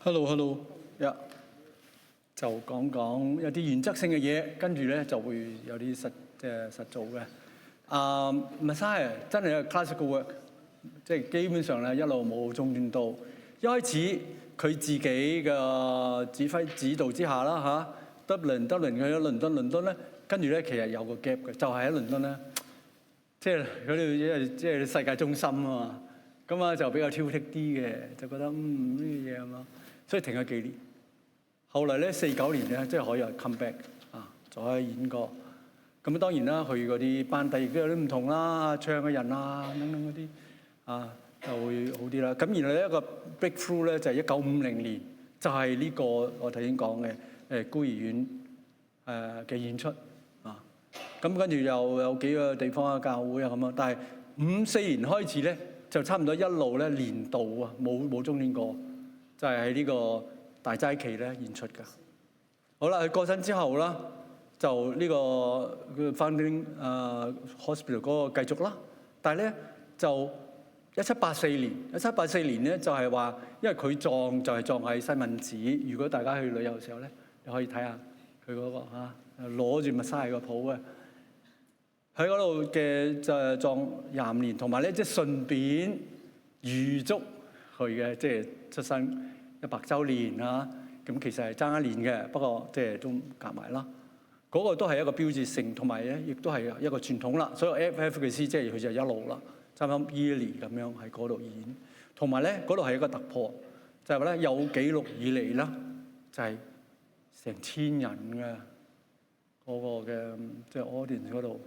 Hello，就講講有啲原則性嘅嘢，跟住咧就會有啲實做嘅。Messiah 真係一個 classical work， 即係基本上咧一路冇中斷到。一開始佢自己嘅指導之下啦Dublin 去咗倫敦咧，跟住咧其實有個 gap 嘅，就係喺倫敦咧，即係嗰度即係世界中心啊嘛，咁啊就比較挑剔啲嘅，就覺得呢啲嘢咁咯，所以停咗幾年。後來咧49年咧，即係可以 come back 再可以演過。咁當然啦，佢嗰啲班底亦都有啲唔同啦，唱嘅人等等嗰啲就會好啲啦。咁然後一個 breakthrough 咧就係1950年，就係呢個我頭先講嘅孤兒院嘅演出咁跟住又有幾個地方嘅教會咁啊。但係54年開始咧，就差唔多一路咧年度冇中斷過，就係喺呢個大齋期咧演出㗎。好啦，佢過身之後啦，就呢個 Founding Hospital 嗰個繼續啦。但係咧就1784年咧就係話，因為佢就係葬喺西敏寺。如果大家去旅遊嘅時候咧，你可以睇下佢嗰個攞住 Messiah 個譜嘅，喺嗰度嘅就係葬25年，同埋咧即係順便預祝佢嘅即係出生100週年咁其實係爭一年嘅，不過即係都夾埋啦。嗰個都係一個標誌性，同埋咧亦都係一個傳統啦。所以 FF 嘅師即係佢就一路啦，差唔多yearly咁樣喺嗰度演，同埋咧嗰度係一個突破，就係話咧有紀錄以嚟啦，就係成1000人嘅嗰個嘅即係 audience 嗰度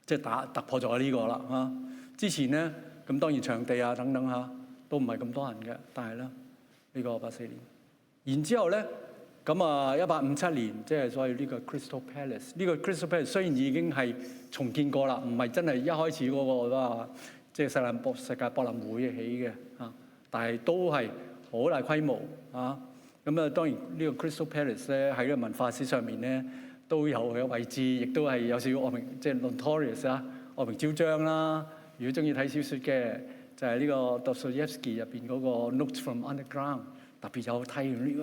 即係突破咗呢個啦之前咧咁當然場地等等都唔係咁多人嘅，但係咧呢個84年，然之後咧咁1857年即係所謂呢個 Crystal Palace。呢個 Crystal Palace 雖然已經係重建過啦，唔係真係一開始嗰個即係世界博覽會起嘅但係都係好大規模咁當然呢個 Crystal Palace 咧喺個文化史上面咧都有佢嘅位置，亦都係有少少惡名即係 notorious 惡名昭彰啦。如果中意睇小説嘅，就係呢個 Dostoevsky 入邊嗰個 Notes from Underground， 特別有睇完呢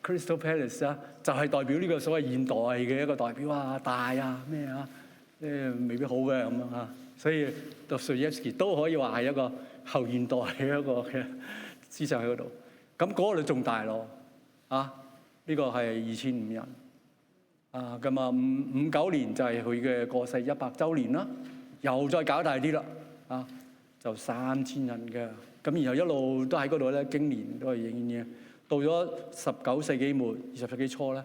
個 Crystal Palace 就係代表呢個所謂現代嘅一個代表大咩未必好嘅咁所以 Dostoevsky 都可以話係一個後現代嘅一個嘅思想喺嗰度。咁嗰度仲大咯呢個係2500人咁59年就係佢嘅過世100週年啦，又再搞大啲啦就3000人嘅。咁然後一路都喺嗰度咧，經年都係演嘅。到咗19世紀末20世紀初咧，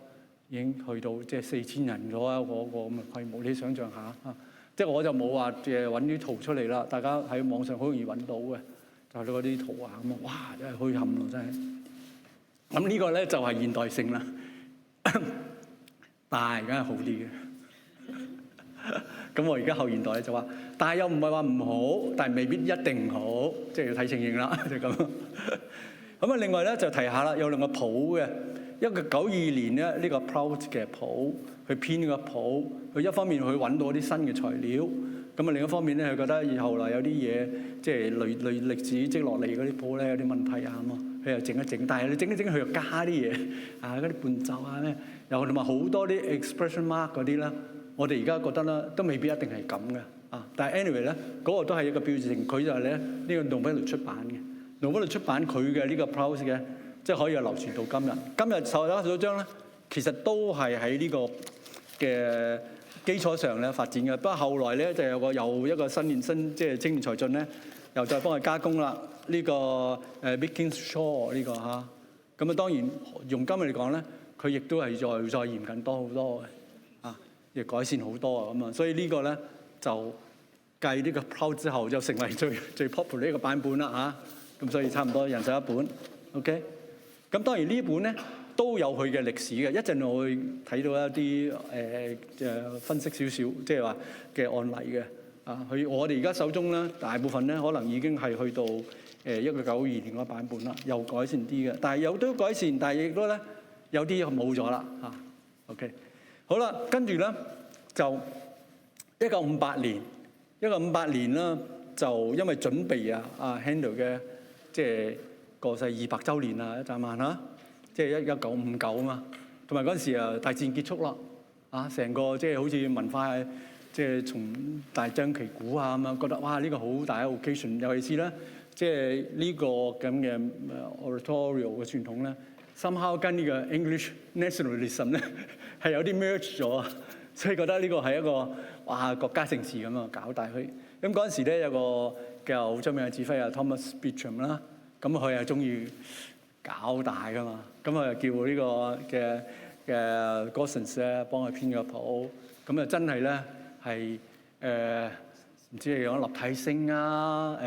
已經去到即係4000人咗嗰個咁嘅規模。你想象下即係我就冇話揾啲圖出嚟啦，大家喺網上好容易揾到嘅，就係嗰啲圖哇真係墟冚咯，真係。咁呢個咧就係現代性啦，大梗係好啲嘅。咁我而家後現代就話，但係又唔係話唔好，但係未必一定唔好，即係要睇情形啦，就咁。咁另外咧就提下啦，有兩個譜嘅，一個92年咧呢個 Prout 嘅譜，去編呢個譜，佢一方面去揾到啲新嘅材料，咁另一方面咧佢覺得以後來有啲嘢即係累歷史積落嚟嗰啲譜咧有啲問題佢又整一整，但係你整一整佢又加啲嘢嗰啲伴奏咩，又同埋好多啲 expression mark 嗰啲啦。我哋而家覺得咧都未必一定係咁嘅但係 anyway 咧嗰個都係一個標誌性，佢就係咧呢個 Novello 出版嘅。Novello 出版佢嘅呢個 Prout 嘅，即係可以流傳到今日。今日受咗首章咧，其實都係喺呢個嘅基礎上咧發展嘅。不過後來咧就又一個新即係青年才俊咧，又再幫佢加工啦。呢個Viking Shaw 呢個咁當然用今日嚟講咧，佢亦都係再嚴謹多好多嘅亦改善好多咁所以呢個咧就繼呢個 Prout 之後就成為最 popular 呢個版本啦咁所以差唔多人手一本 OK。咁當然呢本咧都有佢嘅歷史嘅，一陣我會睇到一啲分析少少即係話嘅案例嘅我哋而家手中咧大部分咧可能已經係去到1992年嗰個版本啦，又改善啲嘅，但係有都改善，但係亦都咧有啲冇咗啦OK。好啦，跟住咧就1958年啦，就因為準備Handel 嘅即係過世200週年啦，一陣晚嚇，即係1959啊嘛。同埋嗰陣時啊，大戰結束啦，啊，成個即係好似文化即係從大張旗鼓啊咁啊，覺得哇呢個好大嘅 occasion， 尤其是咧，即係呢個咁嘅 oratorio 嘅傳統咧，somehow 跟呢個 English nationalism 咧係有啲 merge 咗啊，所以覺得呢個係一個哇國家盛事咁啊搞大佢。咁嗰陣時咧有個叫好出名嘅指揮啊 Thomas Beecham 啦，咁佢係中意搞大噶嘛，咁啊叫呢個嘅 Gosens 咧幫佢編個譜，咁啊真係咧係唔知係講立體聲啊，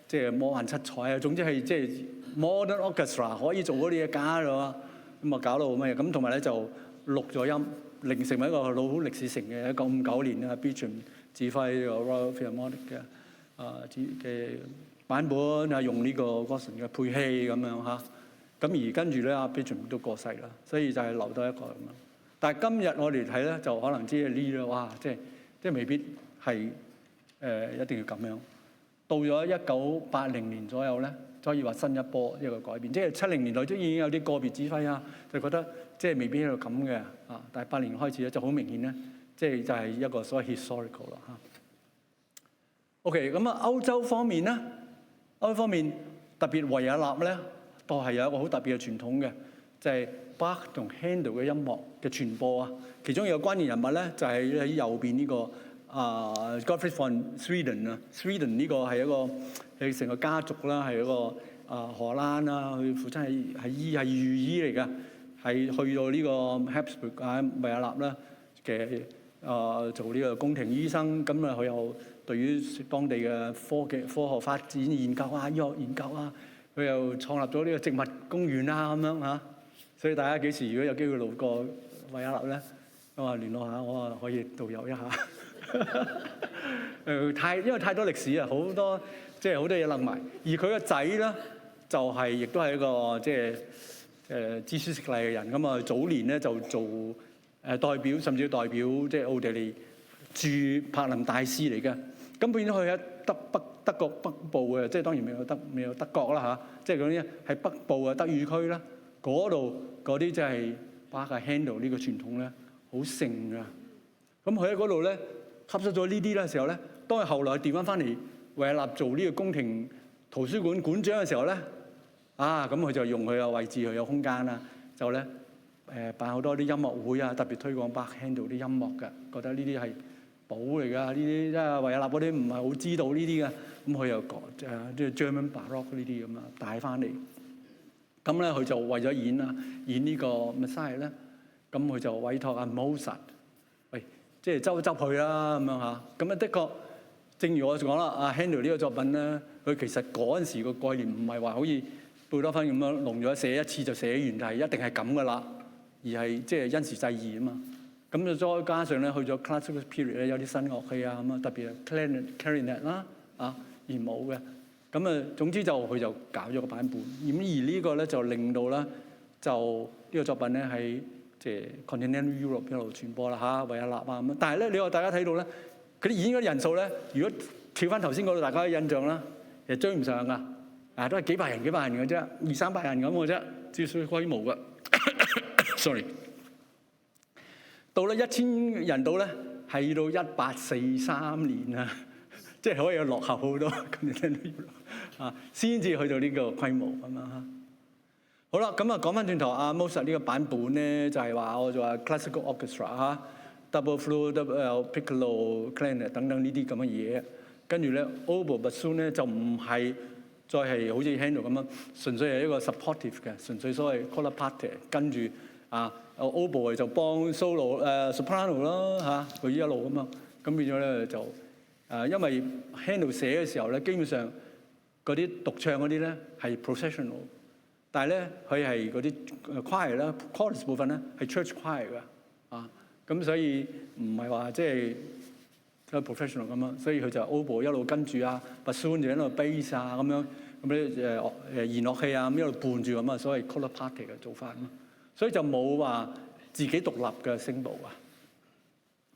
即係魔幻七彩啊，總之係即係 modern orchestra 可以做嗰啲嘢加咗啊，咁啊搞到乜嘢咁，同埋咧就錄咗音，令成為一個好歷史性嘅1959年啊 Beecham 指揮呢個 Royal Philharmonic 嘅版本啊，用呢個 Gosens 嘅配器咁樣嚇。咁而跟住咧，阿 Beecham 都過世啦，所以就係留低一個咁樣。但係今日我哋睇咧，就可能知呢啦，哇！即係未必係一定要咁樣。到咗1980年左右咧，可以話新一波一個改變。即係70年代都已經有啲個別指揮啊，就覺得即係未必喺度咁嘅啊。但係80年開始咧，就好明顯咧，即係就係一個所謂 historical 啦嚇。OK， 咁啊歐洲方面咧，歐洲方面特別維也納咧。都係有一個好特別嘅傳統嘅，就係 Bach 同 Handel 嘅音樂嘅傳播啊。其中有個關鍵人物咧，就係喺右邊呢個Gottfried von Swieden 啊。Swieden 呢個係一個係成個家族啦，係一個荷蘭啦，佢父親係御醫嚟㗎，係去到呢個 Habsburg 維也納啦嘅做呢個宮廷醫生。咁啊，佢又對於當地嘅科學發展研究啊、醫學研究啊。佢又創立咗呢個植物公園啊咁樣嚇，所以大家幾時如果有機會路過維也納咧，咁啊聯絡下，我啊可以導遊一下。因為太多歷史啊，好多即係好多嘢諗埋。而佢個仔咧就係亦都係一個即係知書識禮嘅人咁啊。早年咧就做代表，甚至代表即係奧地利駐柏林大使嚟嘅。咁變咗佢喺德國北部嘅，即係當然未有德國啦嚇，即係嗰啲係北部嘅德語區啦。嗰度嗰啲即係 Bach 嘅 Handel 呢個傳統咧，好盛噶。咁佢喺嗰度咧吸收咗呢啲嘅時候咧，當佢後來調翻嚟維也納做呢個宮廷圖書館館長嘅時候咧，咁佢就用佢嘅位置，佢有空間啦，就咧辦好多啲音樂會啊，特別推廣 Bach Handel 啲音樂嘅，覺得呢啲係寶嚟㗎，呢啲即係維也納嗰啲唔係好知道呢啲嘅，咁佢又講即係 German Baroque 呢啲咁啊帶翻嚟。咁咧佢就為咗演呢個 Messiah 咧，咁佢就委託阿 Mozart， 喂，即係執佢啦咁樣嚇。咁啊的確，正如我講啦，阿 Handel 呢個作品咧，佢其實嗰陣時個概念唔係話好似貝多芬咁樣弄咗寫一次就寫完，係一定係咁噶啦，而係即係因時制宜啊嘛。咁就再加上咧，去咗 classical period 咧，有啲新樂器啊咁啊，特別係 clarinet 啦弦舞嘅。咁啊，總之就佢就搞咗個版本。咁而呢個咧就令到咧就呢個作品咧喺即係 Continental Europe 一路傳播啦嚇，維也納啊咁。但係咧，你話大家睇到咧，佢啲演嘅人數咧，如果跳翻頭先嗰度，大家嘅印象啦，其實追唔上噶，都係幾百人嘅啫，200-300人咁嘅啫，至少規模嘅。Sorry。到咧1000人到咧，係到1843年啊，即係可以有落後好多咁樣先至去到呢個規模咁樣嚇。好啦，咁啊講翻轉頭，阿 Mozart 呢個版本咧就係話我就話 classical orchestra double flute、piccolo、clarinet 等等呢啲咁嘅嘢。跟住咧 oboe bassoon 咧就唔係再係好似 Handel 咁樣，純粹係一個 supportive 嘅，純粹所謂 color parte 跟住oboe 就幫 solo soprano 啦嚇，佢一路咁啊，咁變咗咧就因為 Handel 寫嘅時候咧，基本上嗰啲獨唱嗰啲咧係 processional， 但係咧佢係嗰啲 choir 啦 chorus 部分咧係 church choir 㗎咁所以唔係話即係 professional 咁樣，所以佢就 oboe 一路跟住bassoon 就喺度 bass 咁樣咁啲弦樂器一路伴住咁所謂 color parte 嘅做法所以就冇話自己獨立嘅聲部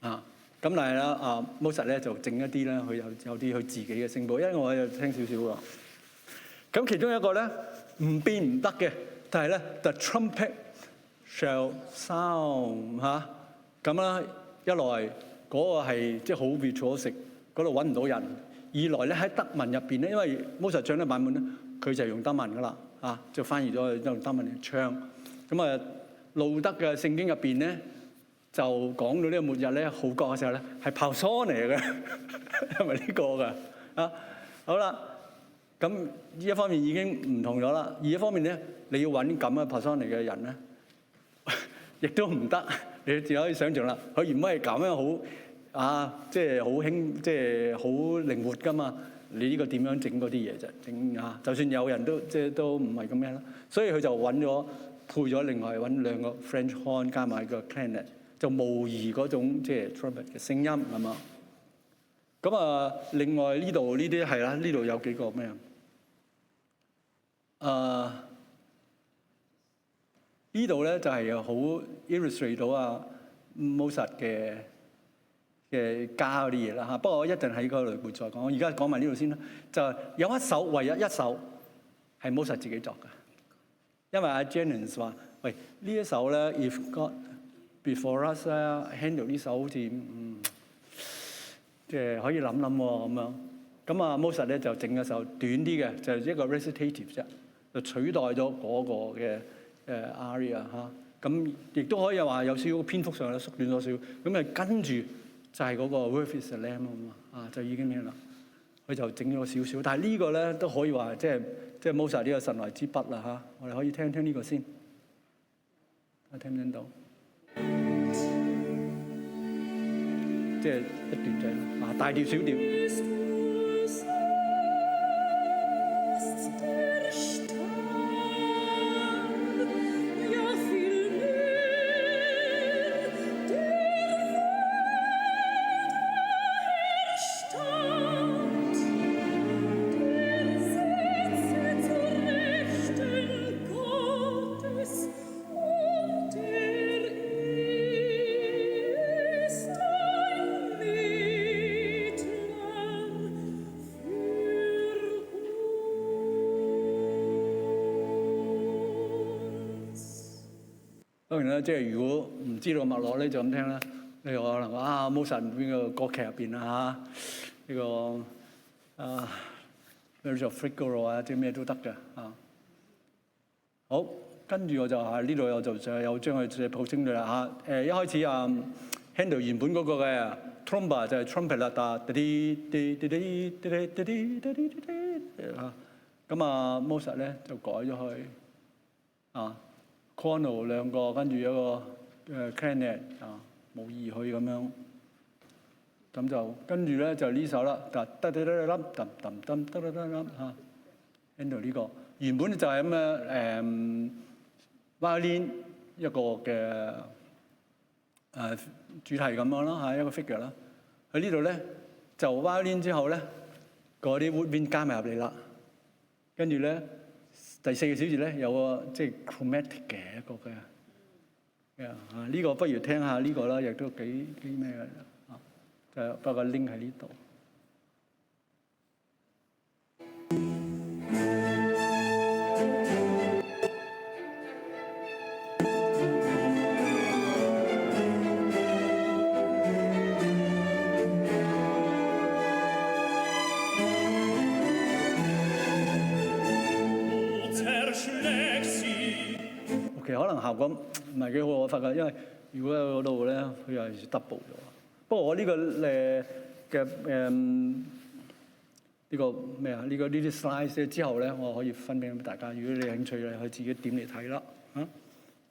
咁但係啦Mozart咧就整一啲咧，佢有啲佢自己嘅聲部，因為我有聽少少喎。咁其中一個咧唔變唔得嘅，但係咧 The trumpet shall sound 嚇，咁啦，一來嗰個係即係好 virtuosic，嗰度揾唔到人；二來咧喺德文入邊咧，因為摩薩唱嘅版本咧，佢就係用德文噶啦嚇，就翻譯咗用德文嚟唱。咁啊，路德嘅聖經入邊咧，就講到呢個末日咧，號角嘅時候咧，係炮梭嚟嘅，係咪呢個㗎？啊，好啦，咁呢一方面已經唔同咗啦。而一方面咧，你要揾咁嘅炮梭嚟嘅人咧，亦都唔得。你只可以想象啦，佢原本係咁樣好啊，即係好輕，即係好靈活噶嘛。你呢個點樣整嗰啲嘢啫？整啊，就算有人都即係都唔係咁樣啦。所以佢就揾咗配咗另外揾兩個 French horn 加埋個 clarinet，就模擬嗰種即係 trumpet 嘅聲音係嘛。咁啊，另外呢度呢啲係啦，呢度有幾個咩啊？呢度咧就係好 illustrate 到啊 Mozart 嘅加嗰啲嘢啦嚇。不過我一定喺嗰度會再講。我而家講埋呢度先啦。就有一首，唯一一首係 Mozart 自己作嘅，因為阿 Jennings 話：喂，呢一首咧 If God Before Us 咧 Handel 呢首好似即係可以諗諗喎咁樣。咁啊 Mozart 咧就整一首短啲嘅，就係一個 recitative 啫，就取代咗嗰個嘅aria 嚇。咁亦都可以話有少少篇幅上咧縮短咗少少。咁啊跟住就係嗰個 Worth is the Lamb 啊，就已經咩啦？佢就整咗少少。但係呢個咧都可以話即係 Mozart 呢個神來之筆啦嚇。我哋可以聽聽呢個先，睇聽唔聽到？即係一段仔啦，大調小調。當然啦，即係如果唔知道脈絡咧，就咁聽啦。你可能話啊，Mozart邊個歌劇入邊啊嚇，呢個啊 Marriage of Figaro 啊，即係咩都得嘅啊。好，跟住我就係呢度我就有將佢寫譜清咗啦嚇。一開始啊 Handel 原本嗰個嘅 tromba 就係 trumpet 啦，咁啊 Mozart 咧就改咗去啊。corno 兩個，跟住有個clarinet 啊，模擬佢咁樣，咁就跟住咧就呢首啦，嚇 Handel 呢個原本就係咁嘅violin 一個嘅主題咁樣啦嚇，一個 figure 啦。喺呢度咧就 violin 之後咧，嗰啲 woodwind 加埋入嚟啦，跟住咧。第四個小節咧有個即係 chromatic 嘅一個嘅呢個不如聽下呢個啦，亦都幾咩嘅啊？就不過 link 喺呢度。其實可能效果唔係幾好，我發覺，因為如果喺嗰度咧，佢又係 double 咗。不過我呢個嘅呢個咩啊？呢啲 slides 之後咧，我可以分俾大家。如果你有興趣，你可以自己點嚟睇啦。嚇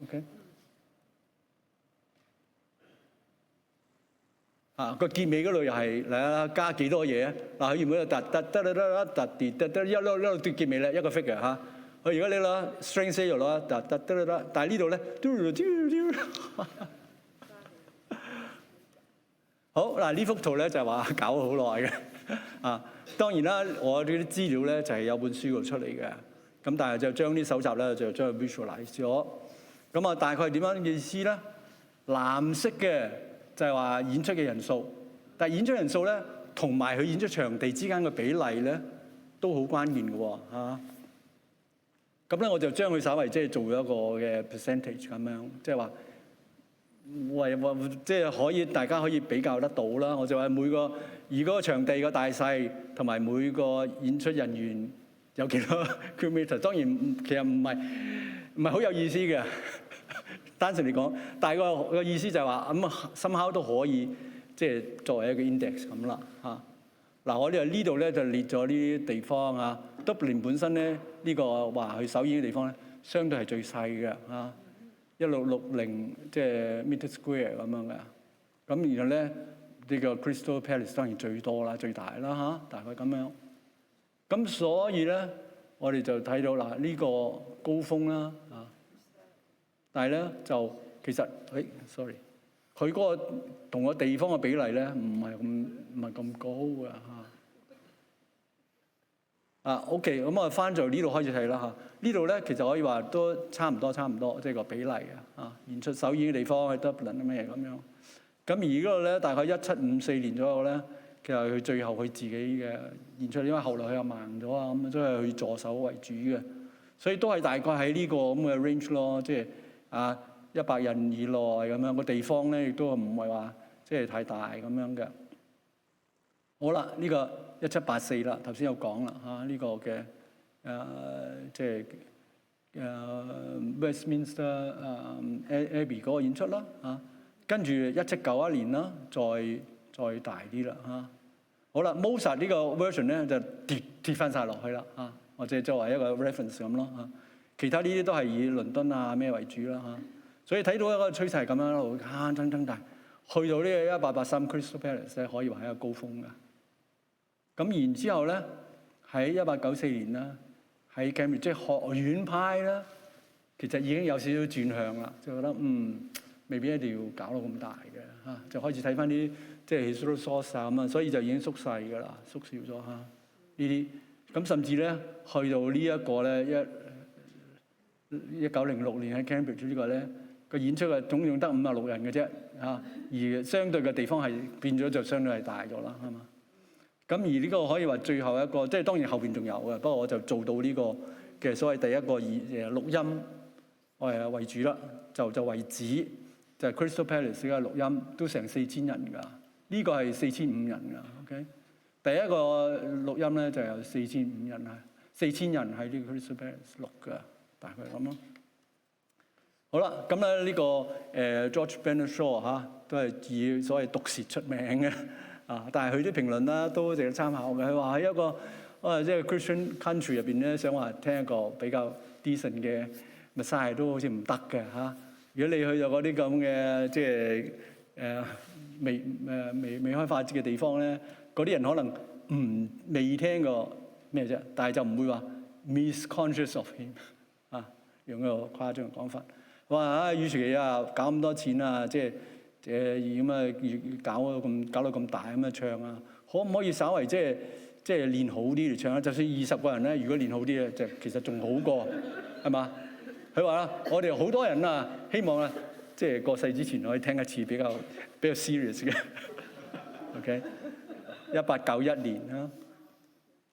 ，OK。個結尾嗰度又係嚟啦，加幾多嘢啊？嗱，佢原本就一路跌結尾咧，一個 figure 嚇。佢如果你攞 string scale 攞，但係呢度咧，好嗱，呢幅圖咧就係話搞好耐嘅啊。當然啦，我啲資料咧就係有本書度出嚟嘅，咁但係就將啲搜集咧就將佢 visualize 咗。咁啊，大概點樣嘅意思咧？藍色嘅就係話演出嘅人數，但係演出人數咧同埋佢演出場地之間嘅比例咧都好關鍵嘅喎嚇。咁咧我就將佢稍為即係做咗一個嘅 percentage 咁樣，即係話即係可以大家可以比較得到啦。我就話每個如果個場地個大細同埋每個演出人員有幾多 kilometer， 當然其實唔係好有意思嘅。單純嚟講，但係個意思就係話咁somehow都可以即係作為一個 index 咁啦嚇。嗱，我哋呢度咧就列咗呢啲地方啊。Dublin 本身咧呢個話去首演嘅地方咧，相對係最細嘅嚇，1660即係 meter square 咁樣嘅。咁然後咧呢個 Crystal Palace 當然最多啦、最大啦嚇，大概咁樣。咁所以咧我哋就睇到嗱呢個高峰啦嚇，但係咧就其實sorry，佢嗰個同個地方嘅比例咧唔係咁高嘅嚇。OK， 咁我翻在呢度開始睇啦嚇。呢度咧其實可以話都差唔多，即係個比例啊。演出首演嘅地方喺 Dublin 咩咁樣。咁而嗰度咧大概1754年左右咧，其實佢最後佢自己嘅演出，因為後來佢又盲咗啊，咁都係佢助手為主嘅，所以都係大概喺呢個咁嘅 range 咯，即係100人以內咁樣。個地方咧亦都唔係話即係太大咁樣嘅。好啦，呢個1784啦，頭先有講啦嚇，呢個嘅即係Westminster Abbey 嗰個演出啦嚇，跟住1791年啦，再大啲啦嚇。好啦 Mozart 呢個 version 咧就跌翻晒落去啦嚇，或者作為一個 reference 咁咯嚇。其他呢啲都係以倫敦咩為主啦嚇，所以睇到一個趨勢係咁樣咯，增大，去到呢個1883 Crystal Palace 咧，可以話係一個高峰㗎。咁然之後咧，喺1894年啦，喺 Cambridge 即係學院派啦，其實已經有少少轉向啦，就覺得未必一定要搞到咁大嘅嚇，就開始睇翻啲即係 historical source 咁啊，所以就已經縮細㗎啦，縮小咗嚇呢啲。咁甚至咧去到呢一個咧1906年喺 Cambridge 呢個咧個演出總共得56人嘅啫嚇，而相對嘅地方係變咗就相對係大咗啦，係嘛？咁而呢個可以話最後一個，即係當然後邊仲有嘅，不過我就做到呢個嘅所謂第一個以錄音為主啦，就為止，就係 Crystal Palace 嘅錄音都成4000人㗎，呢個係4500人㗎 ，OK。第一個錄音咧就有4500人啊，4000人喺呢個 Crystal Palace 錄㗎，大概咁咯。好啦，咁咧呢個George Bernard Shaw 嚇都係以所謂毒舌出名嘅。但係佢啲評論啦都值得參考嘅。佢話喺一個即係 Christian country 入邊咧，想話聽一個比較 decent 嘅 Messiah 都好似唔得嘅嚇。如果你去到嗰啲咁嘅即係未開發嘅地方咧，嗰啲人可能未聽過咩啫，但係就唔會話 misconscious of him 用一個誇張嘅講法。話與其搞咁多錢即係。咁搞到咁大咁樣唱啊，可唔可以稍為即係練好啲嚟唱啊？就算20個人咧，如果練好啲咧，就其實仲好過係嘛？佢話啦，我哋好多人希望即係過世之前可以聽一次比較 serious 嘅。OK， 1891年啦。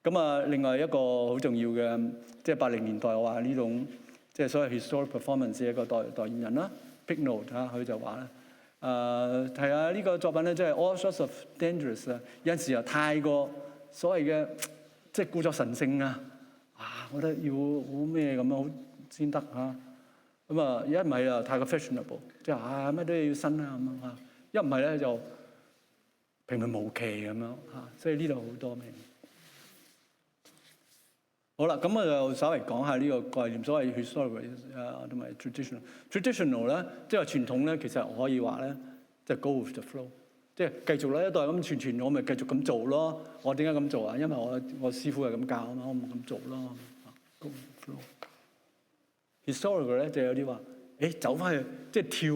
咁另外一個好重要嘅，即係80年代我話呢種即係所謂 historic performance 嘅一個代言人啦 ，Picknold 佢就話咧。睇下呢個作品咧，即係 all sorts of dangerous 有陣時太過所謂嘅即係故作神聖我覺得要好咩咁樣好先得嚇。咁一唔係太過 fashionable， 即係乜都要新咁樣一唔係咧就平平無奇咁樣所以呢度好多咩。好啦，咁我就稍微講下呢個概念，所謂 historical 同埋 traditional 咧，即係傳統咧，其實可以話咧，即係 go with the flow， 即係繼續咧一代咁傳，我咪繼續咁做咯。我點解咁做啊？因為我師傅係咁教啊嘛，我咪咁做咯。go with the flow。historical 咧就有啲話，走翻去即係跳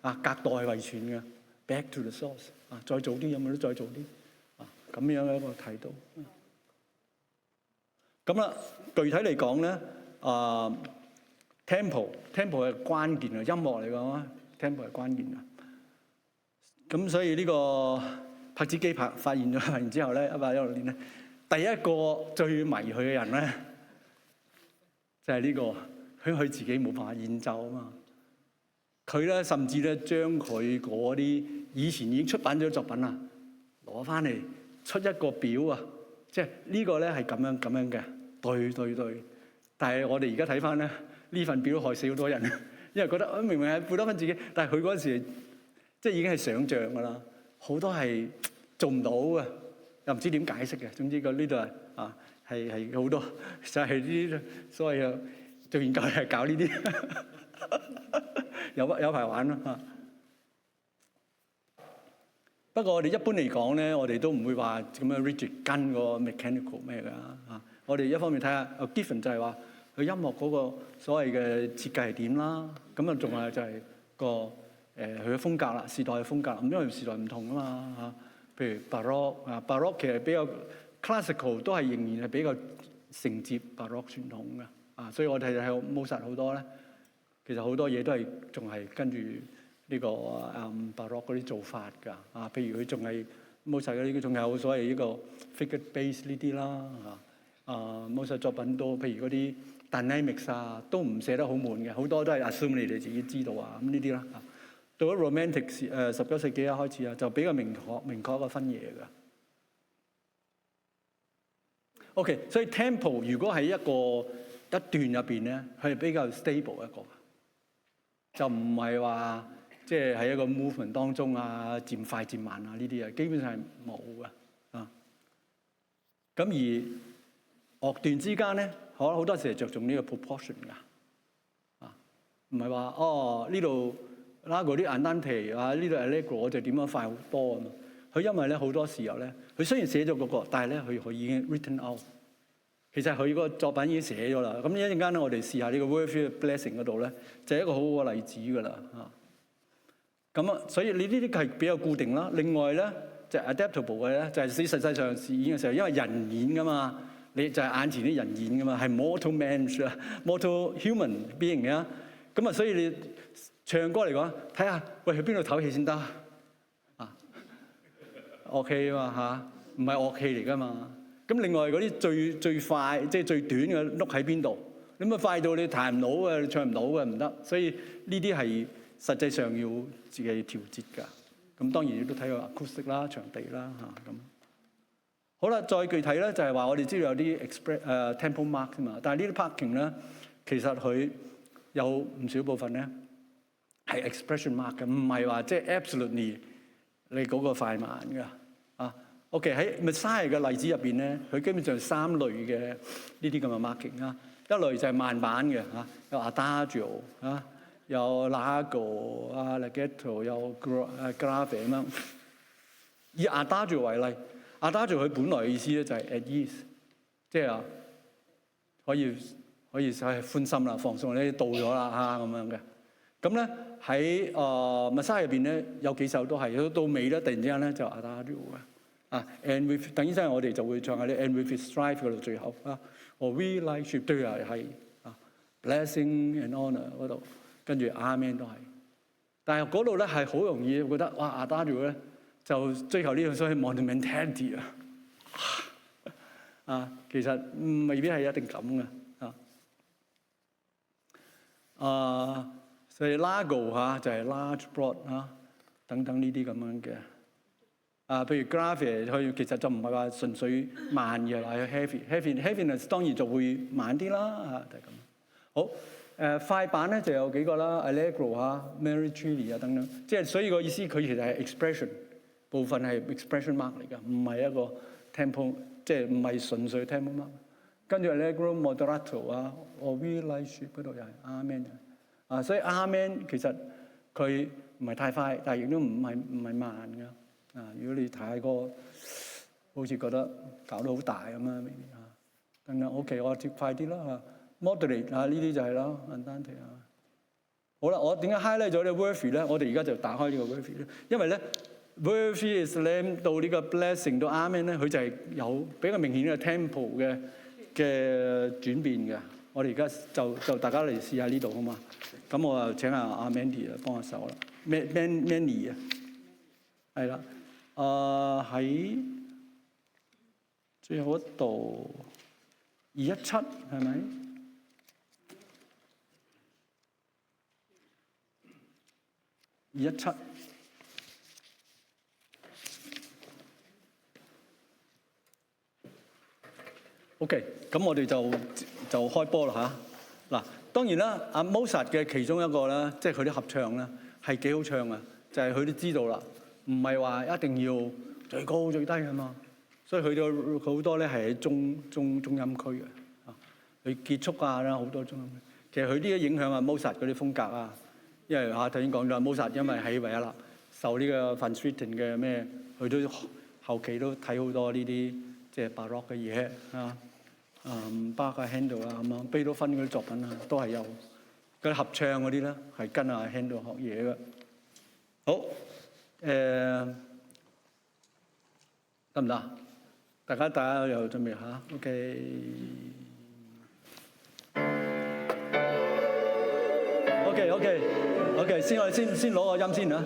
隔代遺傳嘅 back to the source 再做啲有冇得再做啲咁樣嘅一個態度。咁啦，具體嚟講咧，tempo 係關鍵啊！音樂嚟講tempo 係關鍵啊！咁所以呢個拍子機發現之後咧，1816年咧，第一個最迷佢嘅人咧，就係呢個，佢自己冇辦法演奏啊嘛。佢咧甚至咧將佢嗰啲以前已經出版咗作品啊攞翻嚟出一個表啊，即係呢個咧係咁樣嘅，對。但係我哋而家睇翻咧呢份表害死好多人，因為覺得明明係貝多芬自己，但係佢嗰陣時即係已經係想像㗎啦，好多係做唔到嘅，又唔知點解釋嘅。總之個呢度係好多就係啲所謂嘅做研究係搞呢啲。有排玩啦嚇。不過我哋一般嚟講咧，我哋都唔會話咁樣 rigid 跟個 mechanical 咩㗎嚇。我哋一方面睇下 given 就係話佢音樂嗰個所謂嘅設計係點啦。咁啊仲係就係個佢嘅風格啦，時代嘅風格。咁因為時代唔同啊嘛嚇。譬如 Baroque 其實比較 classical 都係仍然係比較承接 Baroque 傳統嘅所以我哋睇 Mozart 好多咧。其實好多嘢都係仲係跟住呢個Baroque 嗰啲做法㗎譬如佢仲係 Mozart 嗰啲，仲有所謂呢個 figure bass 呢啲啦Mozart 作品都譬如嗰啲 dynamics 都唔寫得好悶嘅，好多都係 assume 你哋自己知道咁呢啲啦到咗 romantic 19世紀開始就比較明確一個分野㗎。OK， 所以 tempo 如果喺一段入邊咧，佢係比較 stable 一個。就唔係話即係喺一個 movement 當中漸快漸慢呢啲基本上係冇嘅咁而樂段之間咧，好多時係着重呢個 proportion 㗎唔係話呢度拉嗰啲 andante 呢度 allegro 我就點樣快好多啊嘛。佢因為咧好多時候咧，佢雖然寫咗嗰個，但係咧佢已經 written out。其實佢個作品已經寫咗啦，咁一陣間咧，我哋試下呢個 Wordsworth Blessing 嗰度咧，就係一個好好嘅例子㗎啦咁所以你呢啲係比較固定啦。另外咧，就係 adaptable 嘅咧，就係實際上試演嘅時候，因為人演㗎嘛，你就係眼前啲人演㗎嘛，係 mortal man、mortal human being 嘅咁所以你唱歌嚟講，睇下喂去邊度唞氣先得樂器啊嘛唔係樂器嚟㗎嘛。咁另外嗰啲最快即係最短嘅碌喺邊度？你咪快到你彈唔到嘅，你唱唔到嘅唔得。所以呢啲係實際上要自己調節㗎。咁當然亦都睇個 acoustic 啦、場地啦咁。好啦，再具體咧就係話我哋知道有啲 tempo mark 啊嘛，但係呢啲 marking 咧其實佢有唔少部分咧係 expression mark 嘅，唔係話即係 absolutely 你嗰個快慢㗎OK 喺 Messiah 嘅例子入邊咧，佢基本上3類嘅呢啲咁嘅 marking 一類就係慢板嘅有 Adagio 有 Largo Legato 有 Grave 咁樣。以 Adagio 為例 ，Adagio 佢本來嘅意思咧就係 at ease， 即係可以寬心啦、放鬆咧，到咗啦咁樣嘅。咁咧喺Messiah 入邊咧有幾首都係，到尾咧突然之間咧就 Adagio 嘅。and with 等醫生我哋就會唱下啲 and with his strife 嗰度最後or we like sheep 都係blessing and honor 嗰度，跟住 amen 都係。但係嗰度咧係好容易覺得哇 Adagio 咧就追求呢樣所謂 monumentality 其實未必係一定咁嘅所以 Largo 就係 large broad 等等呢啲咁樣嘅。譬如 Grave 佢其實就唔係話純粹慢嘅，係 heaviness 當然就會慢啲啦就係咁。好快板咧就有幾個啦 ，Allegro Meretrioli 等等，即係所以個意思佢其實係 expression 部分係 expression mark 嚟㗎，唔係一個 tempo， 即係唔係純粹 tempo mark。跟住 Allegro Moderato or we like sheep 嗰度又係 Amen 所以 Amen 其實佢唔係太快，但係亦都唔係慢㗎。如果你太過好似覺得搞到好大咁等等 OK， 我接快啲啦moderate 呢啲就係啦 andante 好啦，我點解 highlight 咗呢 Worthy 咧？我哋而家就打開呢個 Worthy 咧，因為咧 Worthy Slam 到呢個 Blessing 到 Amen 咧，佢就係有比較明顯嘅 tempo 嘅轉變嘅。我哋而家就大家嚟試下呢度好嘛？咁我就請阿 Mandy 幫下手啦 ，Mandy 係啦。喺最後一度217係咪？ 217。OK， 咁我哋就開波啦嚇。嗱，當然啦，阿 Mozart 嘅其中一個咧，即係佢啲合唱咧係幾好唱啊，就係佢都知道啦，唔係話一定要最高最低啊嘛。所以佢都好多咧係喺中音區嘅啊，佢結束啊啦好多中音區。其實佢啲影響啊 Mozart 嗰啲風格啊，因為頭先講咗 Mozart 因為喺維也納受呢個 Van Swieten 嘅咩，佢都後期都睇好多呢啲即係 Baroque 嘅嘢啊。巴克 Handel 啊咁樣，貝多芬嗰啲作品啊，都係有嗰啲合唱嗰啲咧，係跟阿 Handel 學嘢嘅。好，得唔得？大家又準備下 OK， 先我哋先攞個音先啊。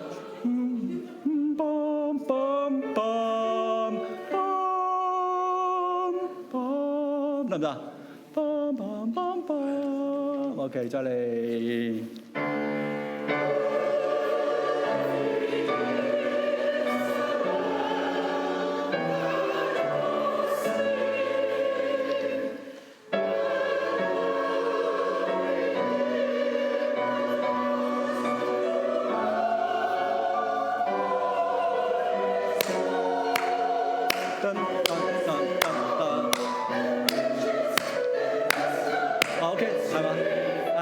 得唔得？OK， 再嚟。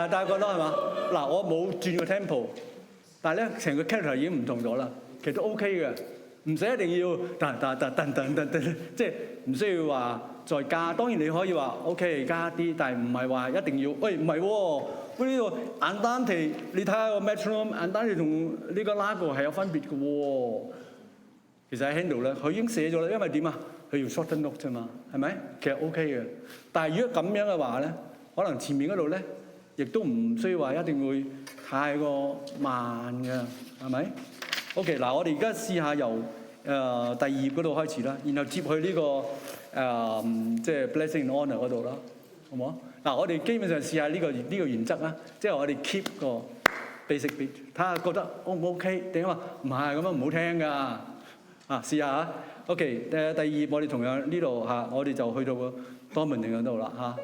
大家覺得係嘛？嗱，我冇轉個 tempo， 但係咧成個 character 已經唔同咗啦。其實都 OK 嘅，唔使一定要噔，即係唔需要話再加。當然你可以話 OK 加啲，但係唔係話一定要。喂，唔係喎，呢個 Andante 你睇下個 metronome Andante 同呢個 Largo 係有分別嘅喎。其實喺 Handel 咧，佢已經寫咗啦，因為點啊？佢要 shorten note 啫嘛，係咪？其實 OK 嘅。但係如果咁樣嘅話咧，可能前面嗰度咧，亦都唔需要話一定會太過慢嘅，係咪 ？OK， 嗱，我哋而家試下由第二頁嗰度開始啦，然後接去呢個即係 Blessing and Honor 嗰度啦，好唔好？嗱，我哋基本上試下呢個原則啦，即係我哋 keep 個 basic beat， 睇下覺得 O 唔 OK？ 定話唔係咁樣唔好聽㗎？啊，試下嚇。OK， 第二頁我哋同樣呢度嚇，我哋就去到個 Dominant 嗰度啦嚇。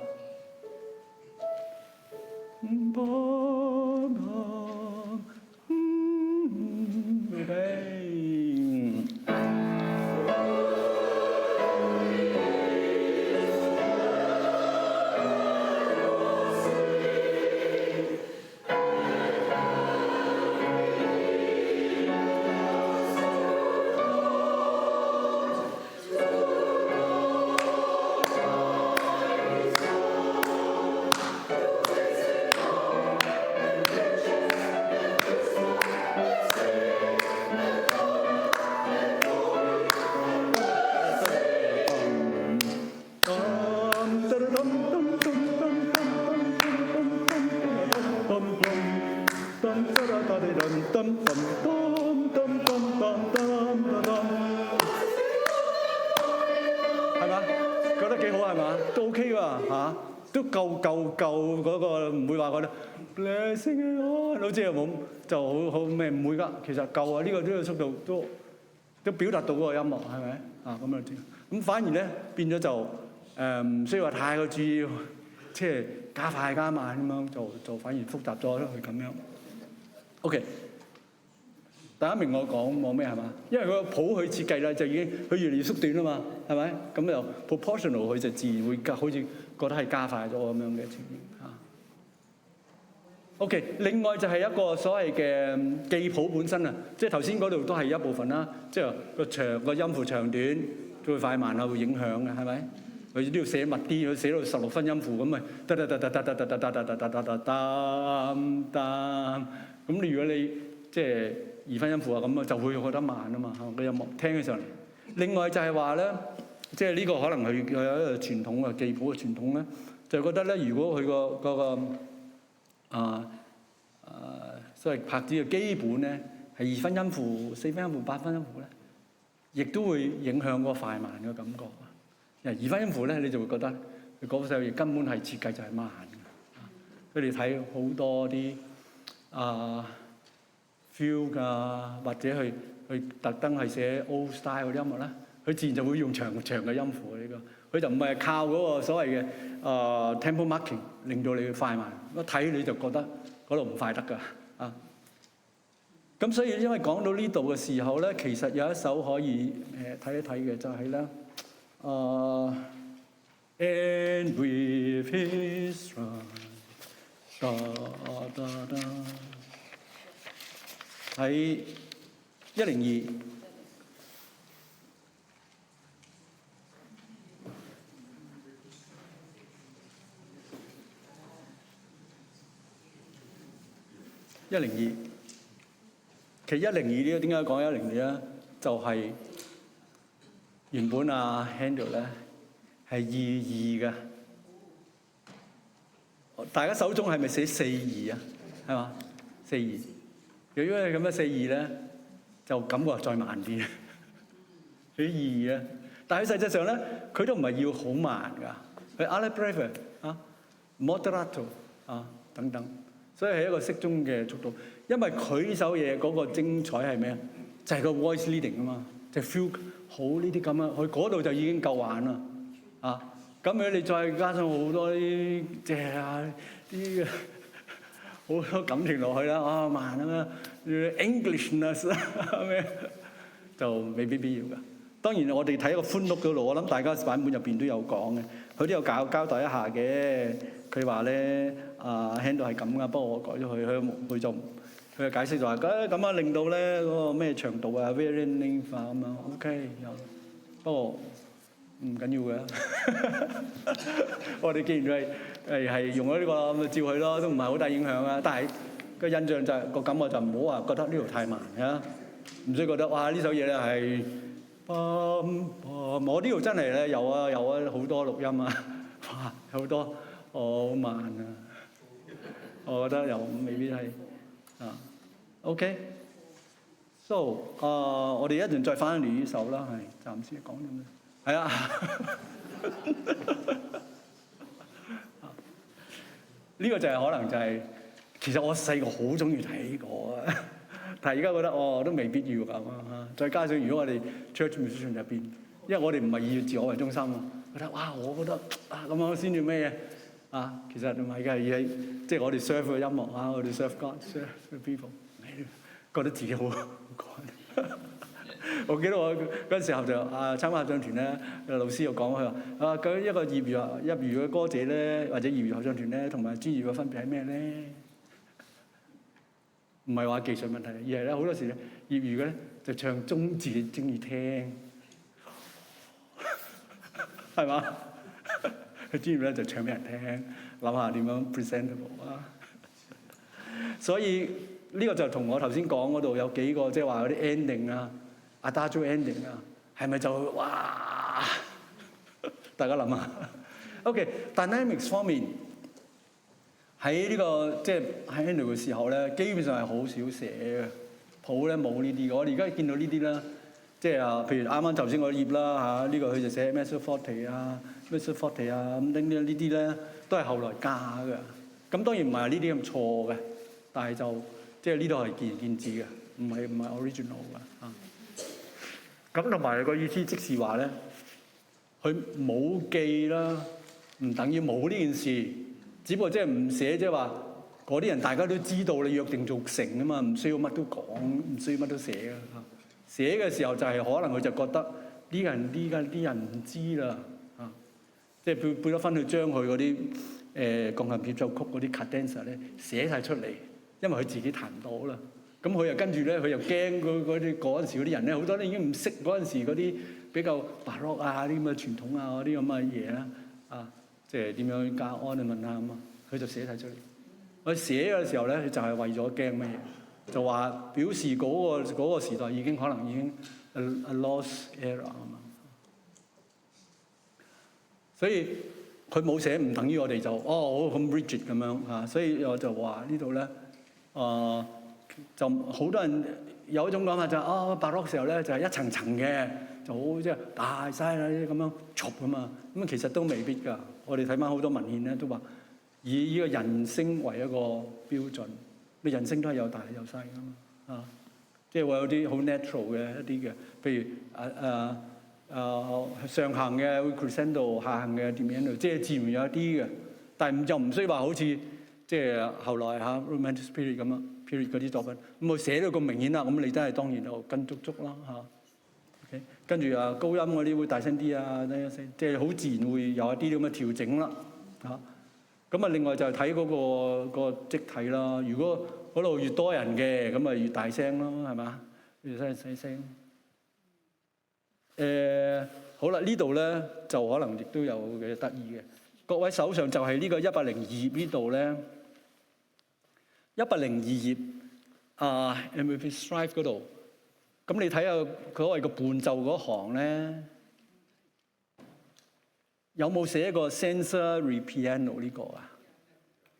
係嘛？覺得幾好係嘛？都 OK 㗎嚇，都夠嗰個唔會話覺得 blessing 啊，好似又冇就好咩唔會㗎。其實夠啊，呢個速度都表達到嗰個音樂係咪啊？咁樣咁反而咧變咗就唔需要話太過注意，即係加快加慢咁樣，就反而複雜咗咯，佢咁樣。OK。大家明我講咩係嘛？因為佢個譜佢設計啦，就已經佢越嚟越縮短啦嘛，係咪？咁就 proportional 佢就自然會好似覺得係加快咗咁樣嘅情形嚇。OK， 另外就係一個所謂嘅記譜本身啊，即係頭先嗰度都係一部分啦，即係個音符長短都會快慢啊，會影響嘅係咪？佢都要寫密啲，佢寫到16分音符咁咪得咁你如果你即係2分音符啊，咁啊就會覺得慢啊嘛，個音樂聽起上嚟。另外就係話咧，即係呢個可能佢有一個傳統嘅記譜嘅傳統咧，就覺得咧，如果佢嗰個所謂拍子嘅基本咧係2分音符、4分音符、8分音符咧，亦都會影響個快慢嘅感覺。因為2分音符咧，你就會覺得佢嗰首嘢根本係設計就係慢嘅。佢哋睇好多啲 fugue 啊，或者去特登係寫 old style 嘅音樂咧，佢自然就會用長嘅音符呢個，佢就唔係靠嗰個所謂嘅tempo marking 令到你快慢，一睇你就覺得嗰度唔快得㗎啊！咁所以因為講到呢度嘅時候咧，其實有一首可以睇一睇嘅就係咧And with his stride，喺102。102，其實102呢個點解講102咧？就係原本Handel 咧係2-2嘅，大家手中係咪寫4-2啊？係嘛？4-2。如果係咁樣4-2咧，就感覺再慢啲，佢2-2啊。但係實際上咧，佢都唔係要好慢㗎，佢 alle breve 啊 ，moderato 啊等等。所以係一個適中嘅速度，因為佢呢首嘢嗰個精彩係咩啊？就係個 voice leading 啊嘛，就 feel 好呢啲咁啊，佢嗰度就已經夠玩啦啊！咁樣你再加上好多啲啲好多感情落去啦，啊慢啊嘛 ，Englishness 啊咩就未必要㗎。當然我哋睇個歡樂嗰度，我諗大家版本入邊都有講嘅，佢都有交代一下嘅。佢話咧Handel 係咁噶，不過我改咗佢就佢嘅解釋就話咁樣令到咧嗰個咩長度啊 very length 啊咁樣 OK 有，不過唔緊要嘅。我哋既然係用咗呢個咁咪照佢咯，都唔係好大影響啊。但係個印象就係個感覺就唔好話覺得呢度太慢啊，唔需要覺得哇呢首嘢咧係我呢度真係咧有啊好多錄音啊，哇好多。好慢啊！我覺得又未必係OK，so 我哋一陣再翻嚟呢首啦，係暫時講咗咩？係啊，呢個就係可能就係其實我細個好中意睇過啊，但係而家覺得都未必要咁啊！再加上如果我哋 church musician 入邊，因為我哋唔係以自我為中心啊，覺得哇我覺得咁樣先至咩嘢？其實唔係㗎，而係即係我哋 serve 嘅音樂我哋 serve God、serve people， 覺得自己好趕。我記得我嗰陣時候就參加合唱團咧，老師又講佢話究竟一個業餘嘅歌者咧，或者業餘合唱團咧，同埋專業嘅分別係咩咧？唔係話技術問題，而係咧好多時咧業餘嘅咧就唱中自己中意聽，係嘛？佢專業咧就唱俾人聽，諗下點樣 presentable 啊！所以呢個就同我頭先講嗰度有幾個即係話嗰啲 ending adagio ending 係咪就哇？大家諗下。OK，dynamics 方面喺呢個即係喺 Handel 嘅時候咧，基本上係好少寫嘅譜咧冇呢啲嘅。我哋而家見到呢啲啦，即係譬如啱啱頭先嗰頁啦呢個佢就寫 mezzo forte 咁呢啲咧都係後來加嘅。咁當然唔係呢啲咁錯嘅，但係就即係呢度係見仁見智嘅，唔係 original 嘅。咁同埋個意思即是話咧，佢冇記啦，唔等於冇呢件事，只不過即係唔寫，即係話嗰啲人大家都知道你約定俗成啊嘛，唔需要乜都講，唔需要乜都寫嘅。寫嘅時候就係可能佢就覺得啲人唔知啦。即係貝多芬去將佢嗰啲鋼琴協奏曲嗰啲 cadenza 咧寫晒出嚟，因為佢自己彈唔到啦。咁佢又跟住咧，佢又驚嗰陣時嗰啲人咧，好多都已經唔識嗰陣時嗰啲比較 baroque 啲咁嘅傳統嗰啲咁嘅嘢啦。即係點樣加 ornament 咁啊？佢就寫晒出嚟。佢寫嘅時候咧，佢就係為咗驚乜嘢？就話表示嗰個時代已經可能已經 a lost era 啊嘛。所以佢冇寫唔等於我哋就好咁 rigid 咁樣。所以我就話呢度咧就好多人有一種講法就係Baroque時候咧就係一層層嘅，就好即係大晒啦咁樣嘈㗎嘛。咁其實都未必㗎。我哋睇翻好多文獻咧都話以呢個人聲為一個標準，你人聲都係有大有細㗎嘛。即係會有啲好 natural 嘅一啲嘅，譬如上行嘅會 crescendo，下行嘅 diminuendo，即係自然有一啲嘅，但係就唔需要話好似即係後來romantic period 咁樣 period 嗰啲作品，咁我寫到咁明顯啦，咁你真係當然就跟足啦OK， 跟住高音嗰啲會大聲啲啊，即係好自然會有一啲咁嘅調整啦咁啊，另外就係睇嗰個積體啦。如果嗰度越多人嘅，咁咪越大聲咯，係嘛？越細聲。好啦，呢度咧就可能亦都有嘅得意嘅。各位手上就係呢個102頁呢度咧，102頁MVP Strive 嗰度。咁你睇下佢所謂嘅伴奏嗰行咧，有冇寫過 Senza Ripieno 呢個啊？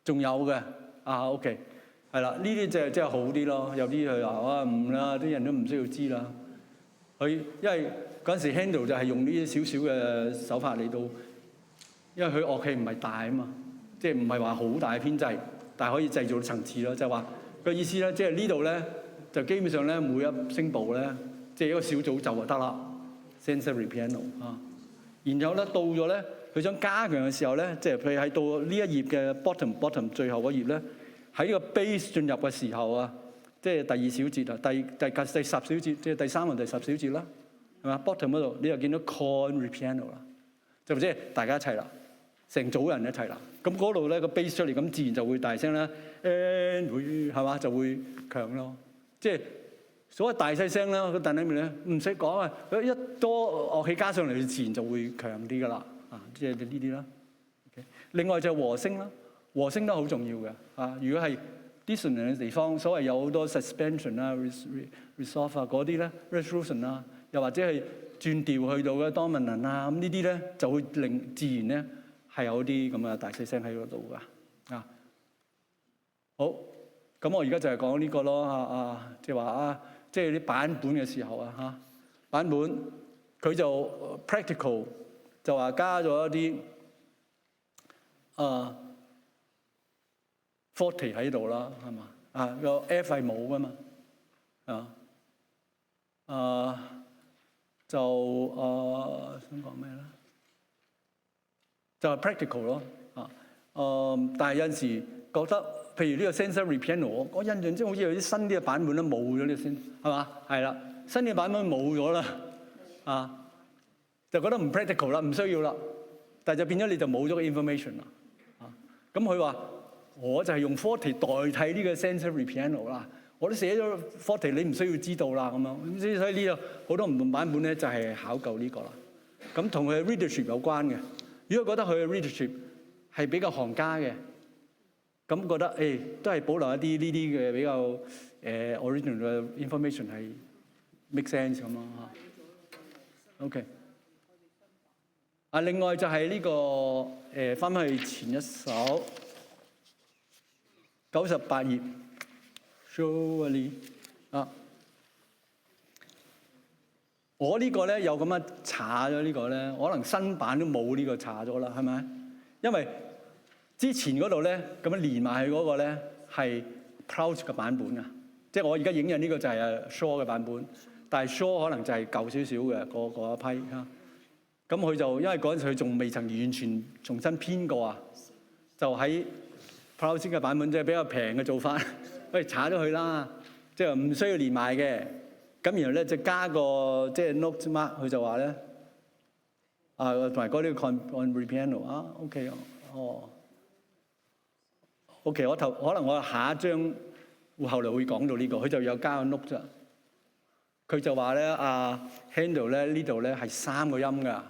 仲有嘅OK， 係啦，呢啲就真係好啲咯。有啲佢話唔啦，啲人都唔需要知啦。佢因為嗰陣時 Handel 就係用呢啲少少嘅手法嚟到，因為佢樂器唔係大啊嘛，即係唔係話好大嘅編制，但係可以製造層次咯。就係話個意思咧，即係呢度咧就基本上咧每一聲部咧，即係一個小組奏就得啦。Senza Ripieno 然後咧到咗咧，佢想加強嘅時候咧，即係譬如喺到呢一頁嘅 bottom 最後嗰頁咧，喺呢個 bass 進入嘅時候啊，即係第二小節啊，第10小節，即係第3和第10小節啦，係嘛 ？bottom 嗰度你又見到 con ripieno 啦，就即係大家一齊啦，成組人一齊啦。咁嗰度咧個 bass 出嚟，咁自然就會大聲啦，and 會係嘛就會強咯，即係。所謂大細聲啦，個 dynamic 咧唔使講啊，佢一多樂器加上嚟，自然就會強啲噶啦，即係呢啲啦。另外就和聲啦，和聲都好重要嘅如果係 dissonant 嘅地方，所謂有好多 suspension 啊、resolve 啊嗰啲咧 resolution 啊，又或者係轉調去到嘅 dominant 啊，咁呢啲咧就會令自然咧係有啲咁嘅大細聲喺嗰度噶好，咁我而家就係講呢個咯即係話即係啲版本嘅時候版本佢就 practical 就話加咗一啲forte 喺度啦，係嘛個 F 係冇噶嘛就想講咩咧？就係 practical 咯但係有陣時覺得。譬如呢個 Senza Ripieno， 我印象中好似有啲新啲嘅版本都冇咗呢先，係嘛？係啦，新嘅版本冇咗啦，就覺得唔 practical 啦，唔需要啦。但係就變咗你就冇咗個 information 啦，咁佢話我就係用 forte 代替呢個 Senza Ripieno 啦，我都寫咗 forte， 你唔需要知道啦咁樣。咁所以呢度好多唔同版本咧就係考究呢個啦。咁同佢嘅 readership 有關嘅。如果覺得佢嘅 readership 係比較行家嘅。咁覺得都係保留一啲呢啲嘅比較original 嘅 information 係 make sense 咁咯OK。另外就係呢個翻去前一首98頁 Surely 我呢個咧有咁樣查咗呢個咧，可能新版都冇呢個查咗啦，係咪？因為之前嗰度咧，咁樣連埋去嗰個咧係 Prout 嘅版本即係我而家影印呢個就係Shaw 嘅版本，但係 Shaw 可能就係舊少少嘅嗰一批咁佢就因為嗰陣時佢仲未曾完全重新編過就喺 Prout 嘅版本即係比較平嘅做法，不如查咗佢啦，即係唔需要連埋嘅。咁然後咧就加個即係 note mark， 佢就話咧同埋嗰啲 con ripieno OK OK， 可能我下一章後來會講到呢個，佢就有加個 note 啫。佢就話咧Handel 咧呢度咧係3個音㗎，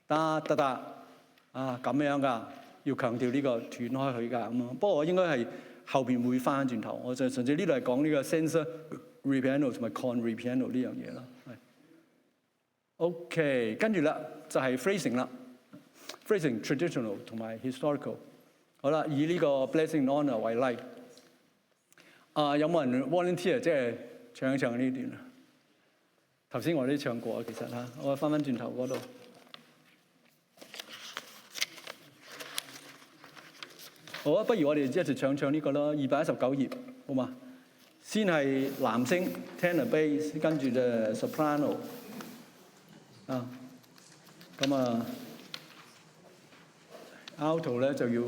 得咁樣㗎，要強調呢個斷開佢㗎咁樣。不過我應該係後邊會翻轉頭，我就純粹呢度係講呢個 Senza Ripieno 同埋 con ripieno 呢樣嘢啦。OK， 跟住啦就係 phrasing 啦 ，phrasing traditional 同埋 historical。好啦，以呢個 blessing and honor 為例，有冇人 volunteer 即係唱一唱呢段頭先我都唱過其實我翻轉頭嗰度。好不如我哋一齊唱呢個咯，219頁，好嘛先係男聲 tenor bass， 跟住就 soprano 啊，咁啊 alto 咧就要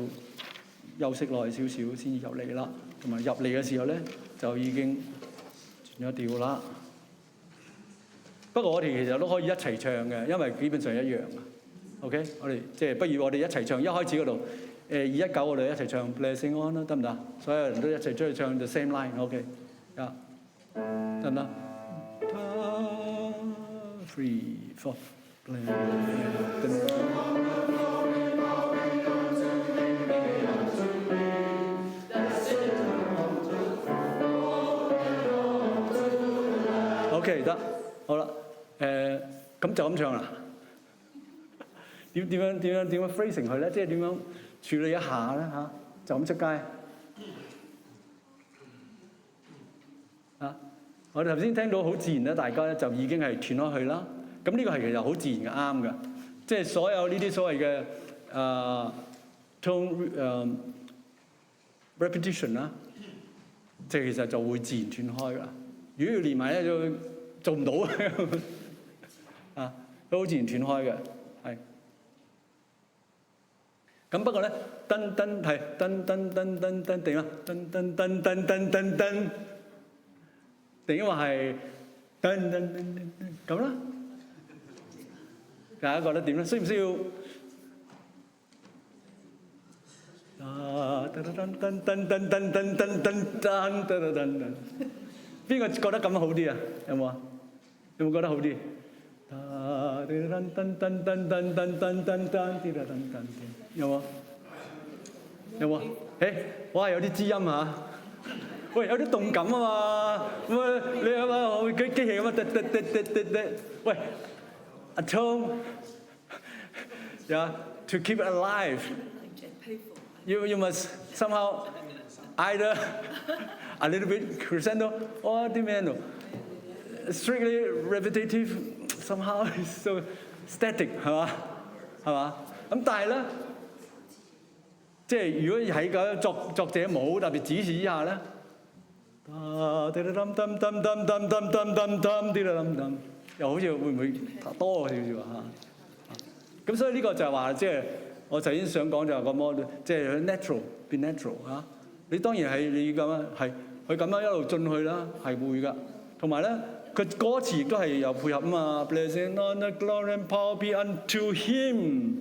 休息耐少少先入嚟啦，同埋入嚟嘅時候咧就已經轉咗調啦。不過我哋其實都可以一齊唱嘅，因為基本上一樣。OK， 我哋即係不如我哋一齊唱，一開始嗰度219我哋一齊唱 Blessing On 啦，得唔得？所有人都一齊出去唱 the same line，OK， 啊，得唔得？3 4 OK 得，好啦，咁就咁唱啦。點樣 phrasing 佢咧？即係點樣處理一下咧嚇？就咁出街啊！我哋頭先聽到好自然咧，大家咧就已經係斷開去啦。咁呢個係其實好自然嘅啱嘅，即係所有呢啲所謂嘅tone repetition 啦，即係其實就會自然斷開㗎。如果要連埋咧，就做唔到啊！都好自然斷開嘅，係。咁不過咧，噔噔係噔噔噔噔噔定啦，噔噔噔噔噔噔噔，定因為係噔噔噔噔噔咁啦。大家覺得點咧？需唔需要？噔噔噔噔噔噔噔噔噔噔噔噔，邊個覺得咁好啲啊？有冇啊？有冇覺得好啲？噔噔噔噔噔噔噔噔噔噔，有冇？有冇？哇！有啲知音嚇，喂，有啲動感啊嘛。咁啊，你係嘛？機器咁啊，喂 ，a tone， yeah, to keep it alive, you must somehow either a little bit crescendo or diminuendo. Strictly repetitive.Somehow it's so static 係嘛？咁但係咧，即係如果喺個作者冇特別指示之下咧，又好似會唔會多少少嚇？咁所以呢個就係話，即係我頭先想講就係個 model， 即係 natural，be natural 嚇。你當然係你咁樣係佢咁樣一路進去啦，係會㗎。同埋咧。佢歌詞亦都係有配合啊嘛 ，Blessing on the glory and power be unto him，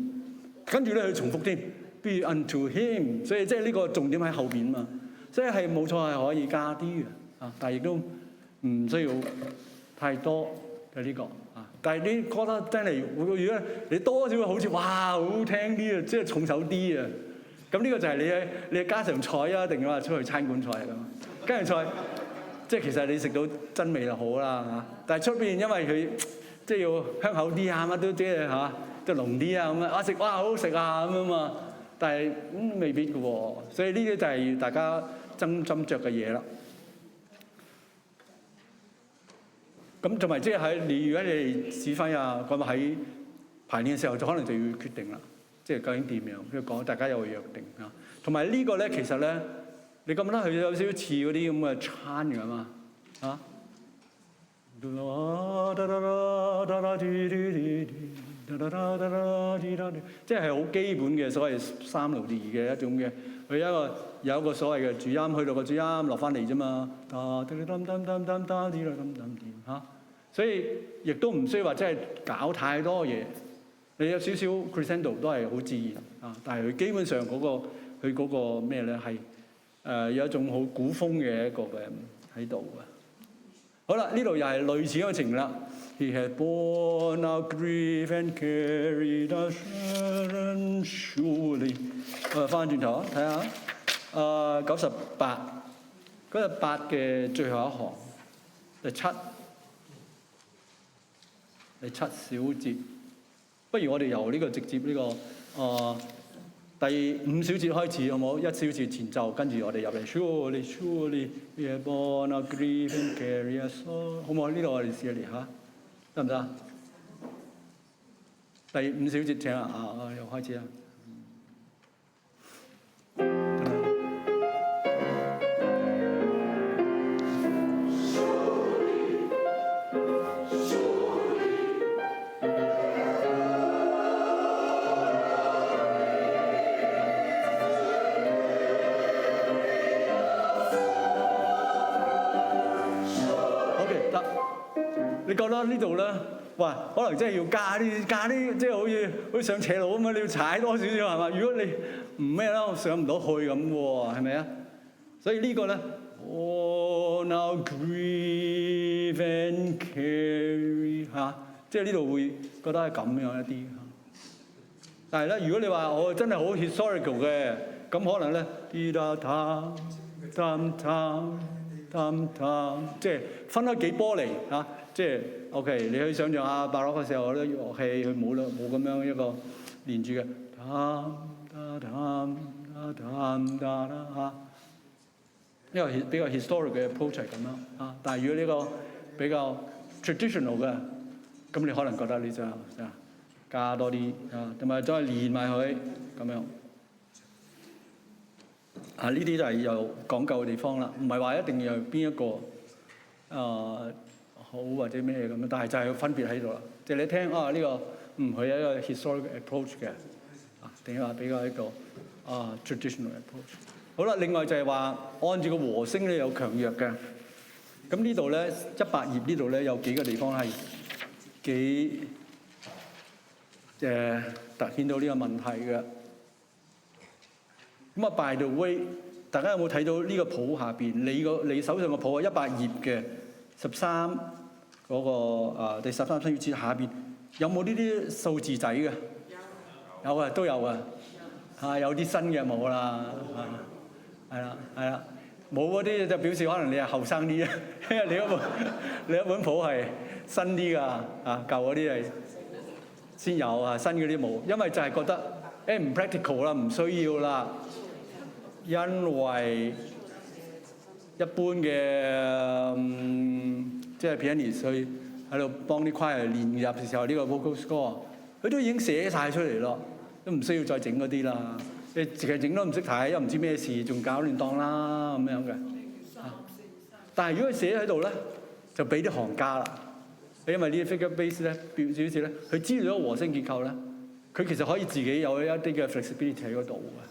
跟住咧佢重複添 ，be unto him， 所以即係呢個重點喺後邊嘛，所以係冇錯係可以加啲嘅啊，但係亦都唔需要太多嘅呢個啊。但係你覺得真係，如果你多少好似哇好聽啲啊，即係重手啲啊，咁呢個就係你嘅家常菜啊，定係話出去餐館菜嚟㗎嘛？家常菜。即係其實你食到真味就好啦嚇，但係出邊因為佢即係要香口啲啊，乜都即係嚇，即係濃啲啊咁啊，食哇好好食啊咁啊嘛，但係未必嘅喎，所以呢啲就係大家斟酌嘅嘢啦。咁同埋即係喺你如果你指揮啊，咁喺排練嘅時候就可能就要決定啦，即係究竟點樣？譬如講大家有個約定啊，同埋呢個咧其實咧。你覺唔覺得佢有少少似嗰啲咁嘅 chant 㗎嘛？啊！即係好基本嘅所謂3度2嘅一種嘅，佢有一個所謂嘅主音，去到個主音落翻嚟啫嘛。嚇！所以亦都唔需要話真係搞太多嘢，你有少少 crescendo 都係好自然啊。但係佢基本上嗰個佢嗰個咩咧係？有一種好古風嘅一個嘅喺度嘅。好啦，呢度又係類似嗰個情啦。He had borne our grief and carried our burden surely。翻轉頭睇下，98嗰個8嘅最後一行，第七小節。不如我哋由呢個直接呢個第5小節開始好冇？1小節前奏，跟住我哋入嚟。Surely, surely, we have borne our grief and carried our sorrow。好唔好？呢度我哋試下嚟嚇，得唔得啊？第5小節請又開始啦。你覺得呢度咧，哇，可能真係要加啲，即係好似上斜路咁啊，你要踩多少少係嘛？如果你唔咩啦，我上唔到去咁喎，係咪啊？所以呢個咧 ，Oh now grieve and carry 嚇，即係呢度會覺得係咁樣一啲。但係咧，如果你話我真係好 historical 嘅，咁可能咧，即係分開幾波嚟嚇，即係 OK， 你可以想象下巴洛克嘅時候啲樂器佢冇咁樣一個連住嘅，嚇，因為比較 historical 嘅 approach 係咁樣嚇。但係如果呢個比較 traditional 嘅，咁你可能覺得你就加多啲啊，同埋再連埋佢咁樣啊，呢啲就係有講究嘅地方啦，唔係話一定要邊一個好或者咩咁樣，但係就係有分別喺度啦。即係你聽呢個佢係一個 historical approach 嘅啊，定係話比較一個traditional approach。好啦，另外就係話按照個和聲咧有強弱嘅。咁呢度咧100頁呢度咧有幾個地方係幾突顯到呢個問題嘅。咁啊 by the way， 大家有冇睇到呢個譜下邊？你手上個譜啊100頁嘅13嗰個第13聲調節下邊有冇呢啲數字仔嘅？有啊，都有啊。有啲新嘅冇啦，係啦，冇嗰啲就表示可能你係後生啲啊，因為你一本譜係新啲㗎，舊嗰啲係先有啊，新嗰啲冇，因為就係覺得唔 practical 啦，唔需要啦，因為一般嘅即係 pianist 去喺度幫啲 choir 練習嘅時候，呢個 vocal score 佢都已經寫晒出嚟咯，都唔需要再整嗰啲啦。你自己整都唔識睇，又唔知咩事，仲搞亂檔啦咁樣嘅。但係如果佢寫喺度咧，就俾啲行家啦。因為呢啲 figure bass 咧，表示咧，佢知道咗和聲結構咧，佢其實可以自己有一啲嘅 flexibility 喺嗰度嘅，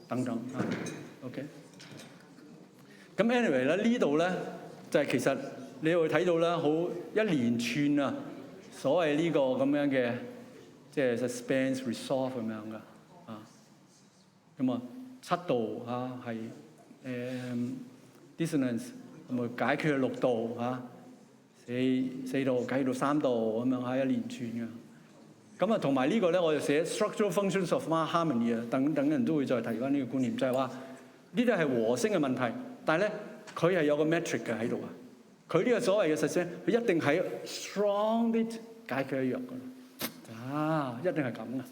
等等。OK。咁 anyway 咧，呢度咧就係其實你會睇到咧，好一連串啊，所謂呢個咁樣嘅即係 suspense resolve 咁樣嘅。咁啊，7度係dissonance，咁啊解決6度4度解決到3度咁樣一連串嘅。咁啊，同埋呢個咧，我就寫 structural functions of harmony 啊，等人都會再提翻呢個觀念，就係話呢啲係和聲嘅問題，但係咧佢係有個 metric 嘅喺度啊。佢呢個所謂嘅實聲，佢一定係 strong bit 解決一樣嘅，一定係咁嘅，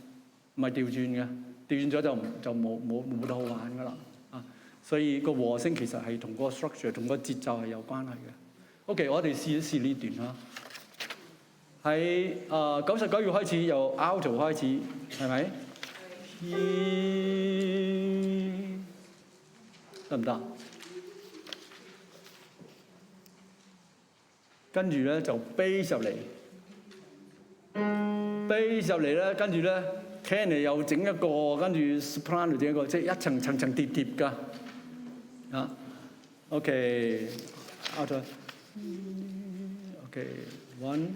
唔係調轉嘅。調轉咗就冇得好玩噶啦所以個和聲其實係同個 structure 同個節奏係有關係嘅。OK， 我哋試一試呢段啦。喺99月開始由 alto 開始，係咪？得唔得？跟住咧就 bass 入嚟 ，bass 入嚟咧，跟住咧。tenor 又整一個，跟住 soprano 整一個，即係一層層疊疊㗎。OK， out。OK， 1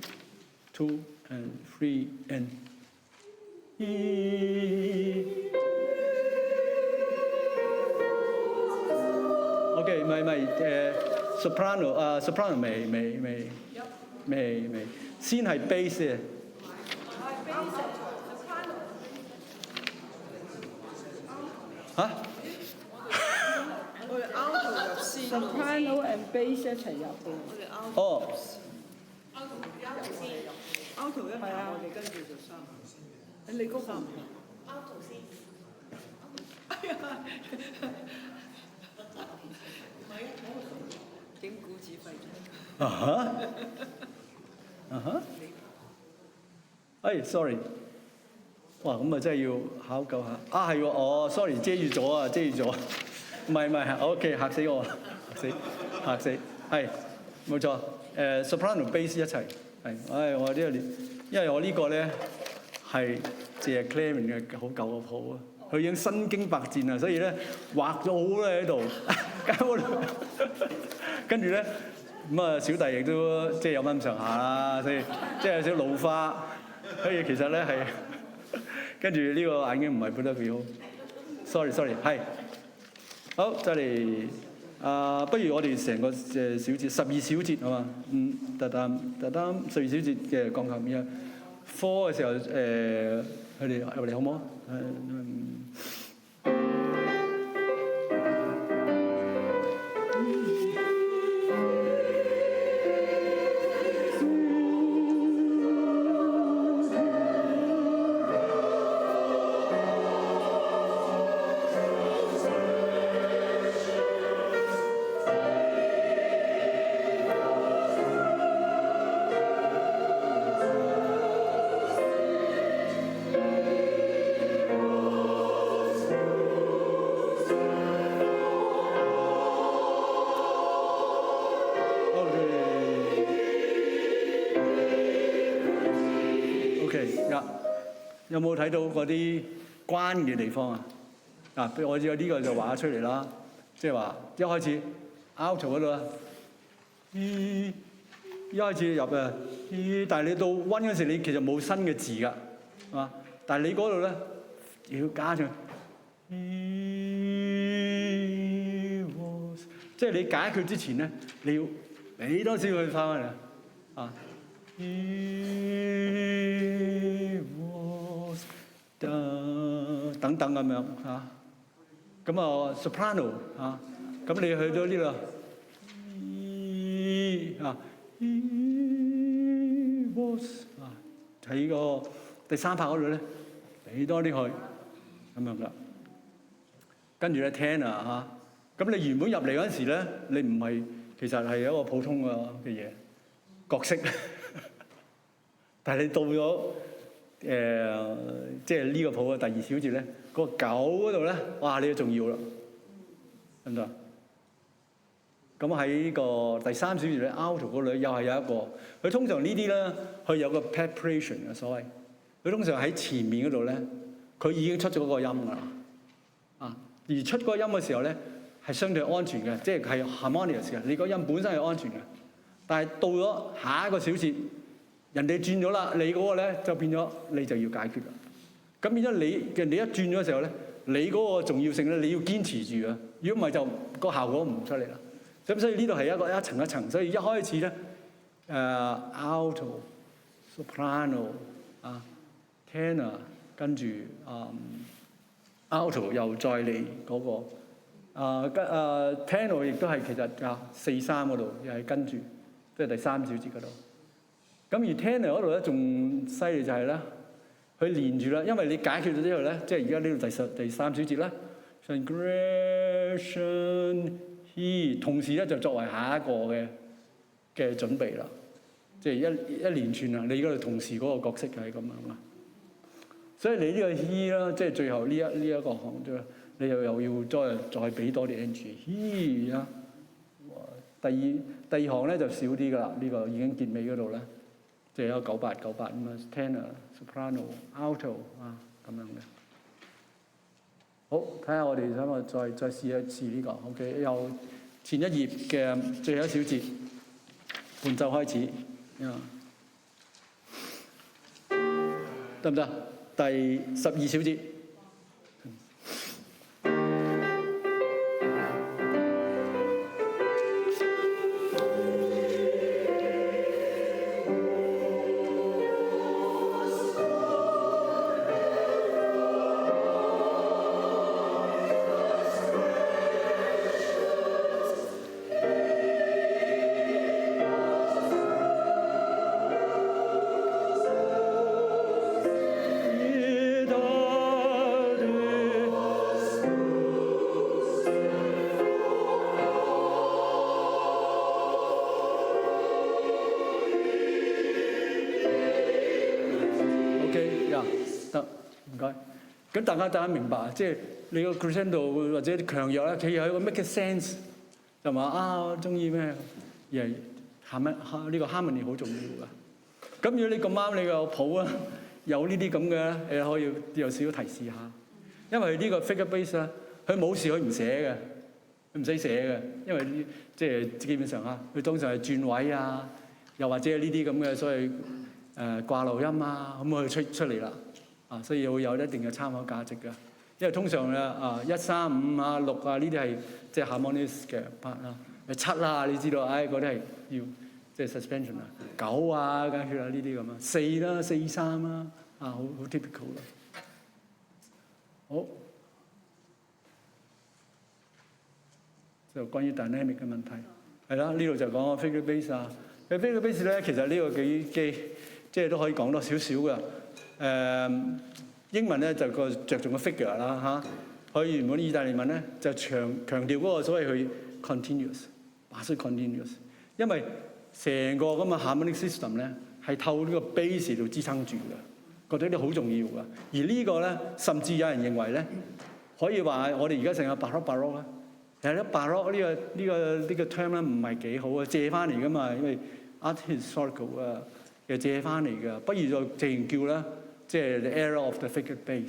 2 and 3 and。OK， 唔係soprano 未，先係 bass 嘅。我哋 alto 入先 ，soprano and bass 一齊入嘅。哦。alto 一排，我哋跟住就3。你嗰個？alto 先。哎呀！點估指揮sorry。哇，咁啊真係要考究下。係喎，sorry， 遮住咗。唔係 ，OK， 嚇死我，嚇死，係冇錯。soprano bass 一齊，係，我呢個因為我呢個咧係謝 Clement 嘅好舊嘅譜啊，佢已經身經百戰啦，所以咧畫咗好多喺度，跟住咧咁啊，小弟亦都即係有咁上下啦，所以即係有少少老花，所以其實咧係跟住呢個眼鏡唔係配得幾好。sorry，係好再嚟不如我哋成個小節12小節好嘛？特擔12小節嘅鋼琴嘅科嘅時候佢哋入嚟好唔好？有冇睇到嗰啲關嘅地方啊？譬如我有呢個就畫咗出嚟啦，即係話一開始 out 嗰度啊，一開始入啊，但係你到 one 嗰時你其實冇新嘅字㗎，係嘛？但係你嗰度咧要加上，即係你解決之前咧，你要俾多少佢翻嚟啊？等等咁樣嚇，咁啊 soprano 嚇，咁你去到呢度喺個第三拍嗰度咧，俾多啲佢咁樣噶，跟住咧 tenor 嚇，咁你原本入嚟嗰陣時咧，你唔係其實係一個普通嘅嘢角色，但係你到咗。即係呢個譜嘅第2小節咧，嗰個9嗰度咧，哇！你就重要啦，得唔得？咁喺個第3小節咧 ，alto 嗰度咧又係有一個，佢通常呢啲咧，佢有個 preparation 嘅所謂，佢通常喺前面嗰度咧，佢已經出咗嗰個音㗎啦，而出嗰個音嘅時候咧，係相對安全嘅，即係 harmonious 嘅，你個音本身係安全嘅，但係到咗下一個小節。人哋轉咗啦，你嗰個咧就變咗，你就要解決啦。咁變咗人哋一轉咗嘅時候咧，你嗰個重要性咧，你要堅持住啊！如果唔係就個效果唔出嚟啦。咁所以呢度係一層一層，所以一開始咧alto、soprano、tenor， 跟住alto 又再嚟嗰個tenor 亦都係其實4/3嗰度又係跟住，即係第3小節嗰度。咁而 tenor 嗰度咧仲犀利就係咧，佢連住啦，因為你解決咗之後咧，即係而家呢度第3小節咧 ，Congratulation he， 同時咧就作為下一個嘅準備啦，即係一連串啊！你嗰度同時嗰個角色係咁樣啊，所以你呢個 he 啦，即係最後呢一個行啫，你又要再俾多啲 energy he 啊。第二行咧就少啲噶啦，呢個已經結尾嗰度咧。即係有98咁啊 ，tenor、soprano、alto 咁樣嘅。好，睇下我哋想再試一次呢個 ，OK， 由前一頁嘅最後一小節伴奏開始，得唔得？第12小節。咁大家明白，即係你個 crescendo 或者強弱咧，佢有一個 make sense， 就話中意咩？而係呢個 harmony 好重要㗎。咁如果你咁啱你個譜啊有呢啲咁嘅，你可以有少少提示下，因為呢個 figure bass 咧，佢冇事佢唔寫嘅，佢唔使寫嘅，因為即係基本上佢通常係轉位啊，又或者係呢啲咁嘅所謂掛漏音啊，咁佢出嚟啦，所以會有一定嘅參考價值㗎。因為通常咧1、3、5、6呢啲係即係 harmonious 嘅 part 啦，7啦你知道，嗰啲係要即係 suspension 啊，9啊跟住呢啲咁啊，4啦4、3啦，好 typical 啦。好，就關於 dynamic 嘅問題係啦，呢度就講 figure bass 啊。figure bass 咧，其實呢個即係都可以講多少少㗎。英文咧就着重個 figure 啦嚇，佢原本意大利文咧就強調嗰個所謂佢 continuous，bass continuous， 因為成個咁嘅 harmonic system 咧係透呢個 bass 度支撐住嘅，覺得呢啲好重要㗎。而呢個咧甚至有人認為咧，可以話我哋而家成日 baroque 啦，其實咧 baroque 呢個 term 咧唔係幾好啊，借翻嚟㗎嘛，因為 art historical 啊嘅借翻嚟㗎，不如就直情叫咧。即係 the era of the figure bass，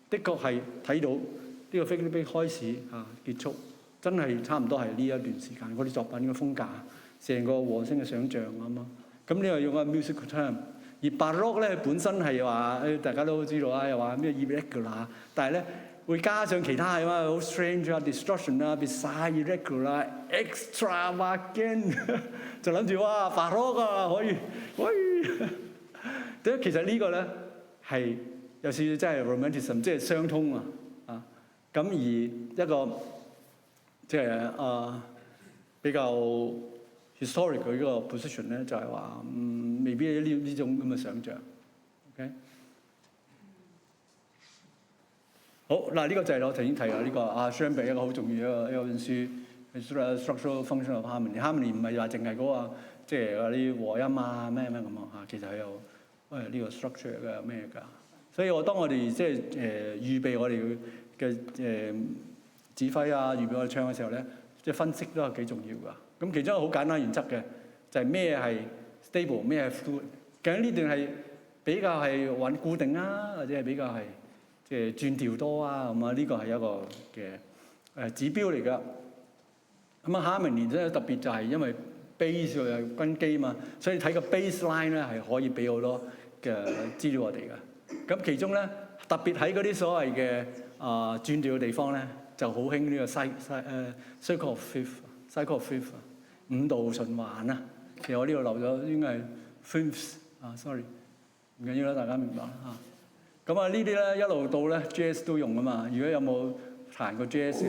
的確係睇到呢個 figure bass 開始結束，真係差唔多係呢一段時間嗰啲作品嘅風格，成個和聲嘅想像咁啊。咁呢個用個 musical term， 而 baroque 咧本身係話大家都知道啦，又話咩 irregular， 但係咧會加上其他係嘛好 strange 啊 distortion 啊 bizarre irregular extravagant 就諗住哇 baroque 啊可以，其實呢個咧。係有少少真係 romanticism， 即係相通咁而一個即係比較 historic 佢嗰個 position 咧，就係話未必呢種咁嘅想像。OK， 好嗱，呢個就係我頭先提嘅呢個Schoenberg一個好重要嘅一個本書 ，structural function of harmony。harmony 唔係話淨係嗰個即係嗰啲和音啊咩咁其實係有呢個 structure 嘅咩㗎。所以當我哋即係預備我哋嘅指揮啊，預備我哋唱嘅時候咧，即係分析都係幾重要㗎。咁其中一個好簡單原則嘅就係咩係 stable， 咩係 fluid。究竟呢段係比較係穩固定啊，或者係比較係即係轉調多啊咁啊？呢個係一個嘅指標嚟㗎。咁harmony咧特別就係因為 bass 又係根基嘛，所以睇個 bass line 咧係可以俾好多嘅資料我哋㗎。咁其中咧，特別喺嗰啲所謂嘅轉調嘅地方咧，就好興呢個cycle of fifth 五度循環啊。其實我呢度漏咗應該係 fifths，sorry， 唔緊要啦，大家明白嚇。咁呢啲咧一路到咧 jazz 都用啊嘛。如果有冇彈過 jazz 嘅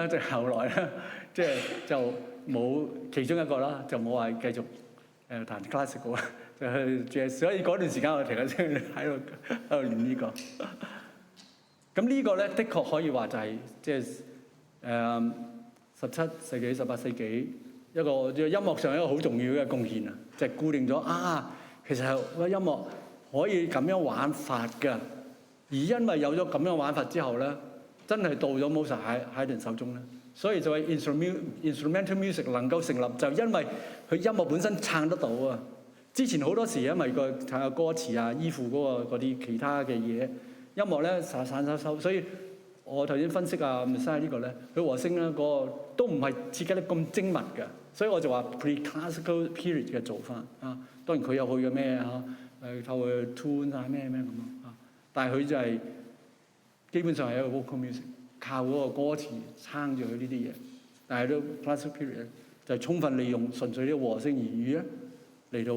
即係後來咧，即係就冇其中一個啦，就冇話繼續彈 classical 啦，就去 jazz。所以嗰段時間我停咗先喺度練呢個。咁呢個咧，的確可以話就係即係17世紀、18世紀一個音樂上一個好重要嘅貢獻啊，就係固定咗其實個音樂可以咁樣玩法㗎。而因為有咗咁樣玩法之後咧，真係到咗 Mozart 喺人手中咧，所以就係 instrumental music 能夠成立，就因為佢音樂本身撐得到啊。之前好多時因為睇下歌詞啊，依附嗰啲其他嘅嘢，音樂咧散收，所以我頭先分析Messiah呢個咧，佢和聲咧嗰個都唔係設計得咁精密嘅，所以我就話 pre-classical period 嘅做法啊。當然佢有佢嘅咩透過 tune 咩咁但係佢就係。基本上係一個 vocal music， 靠嗰個歌詞撐住佢呢啲嘢。但係都 classical period 就係充分利用純粹啲和聲言語咧嚟到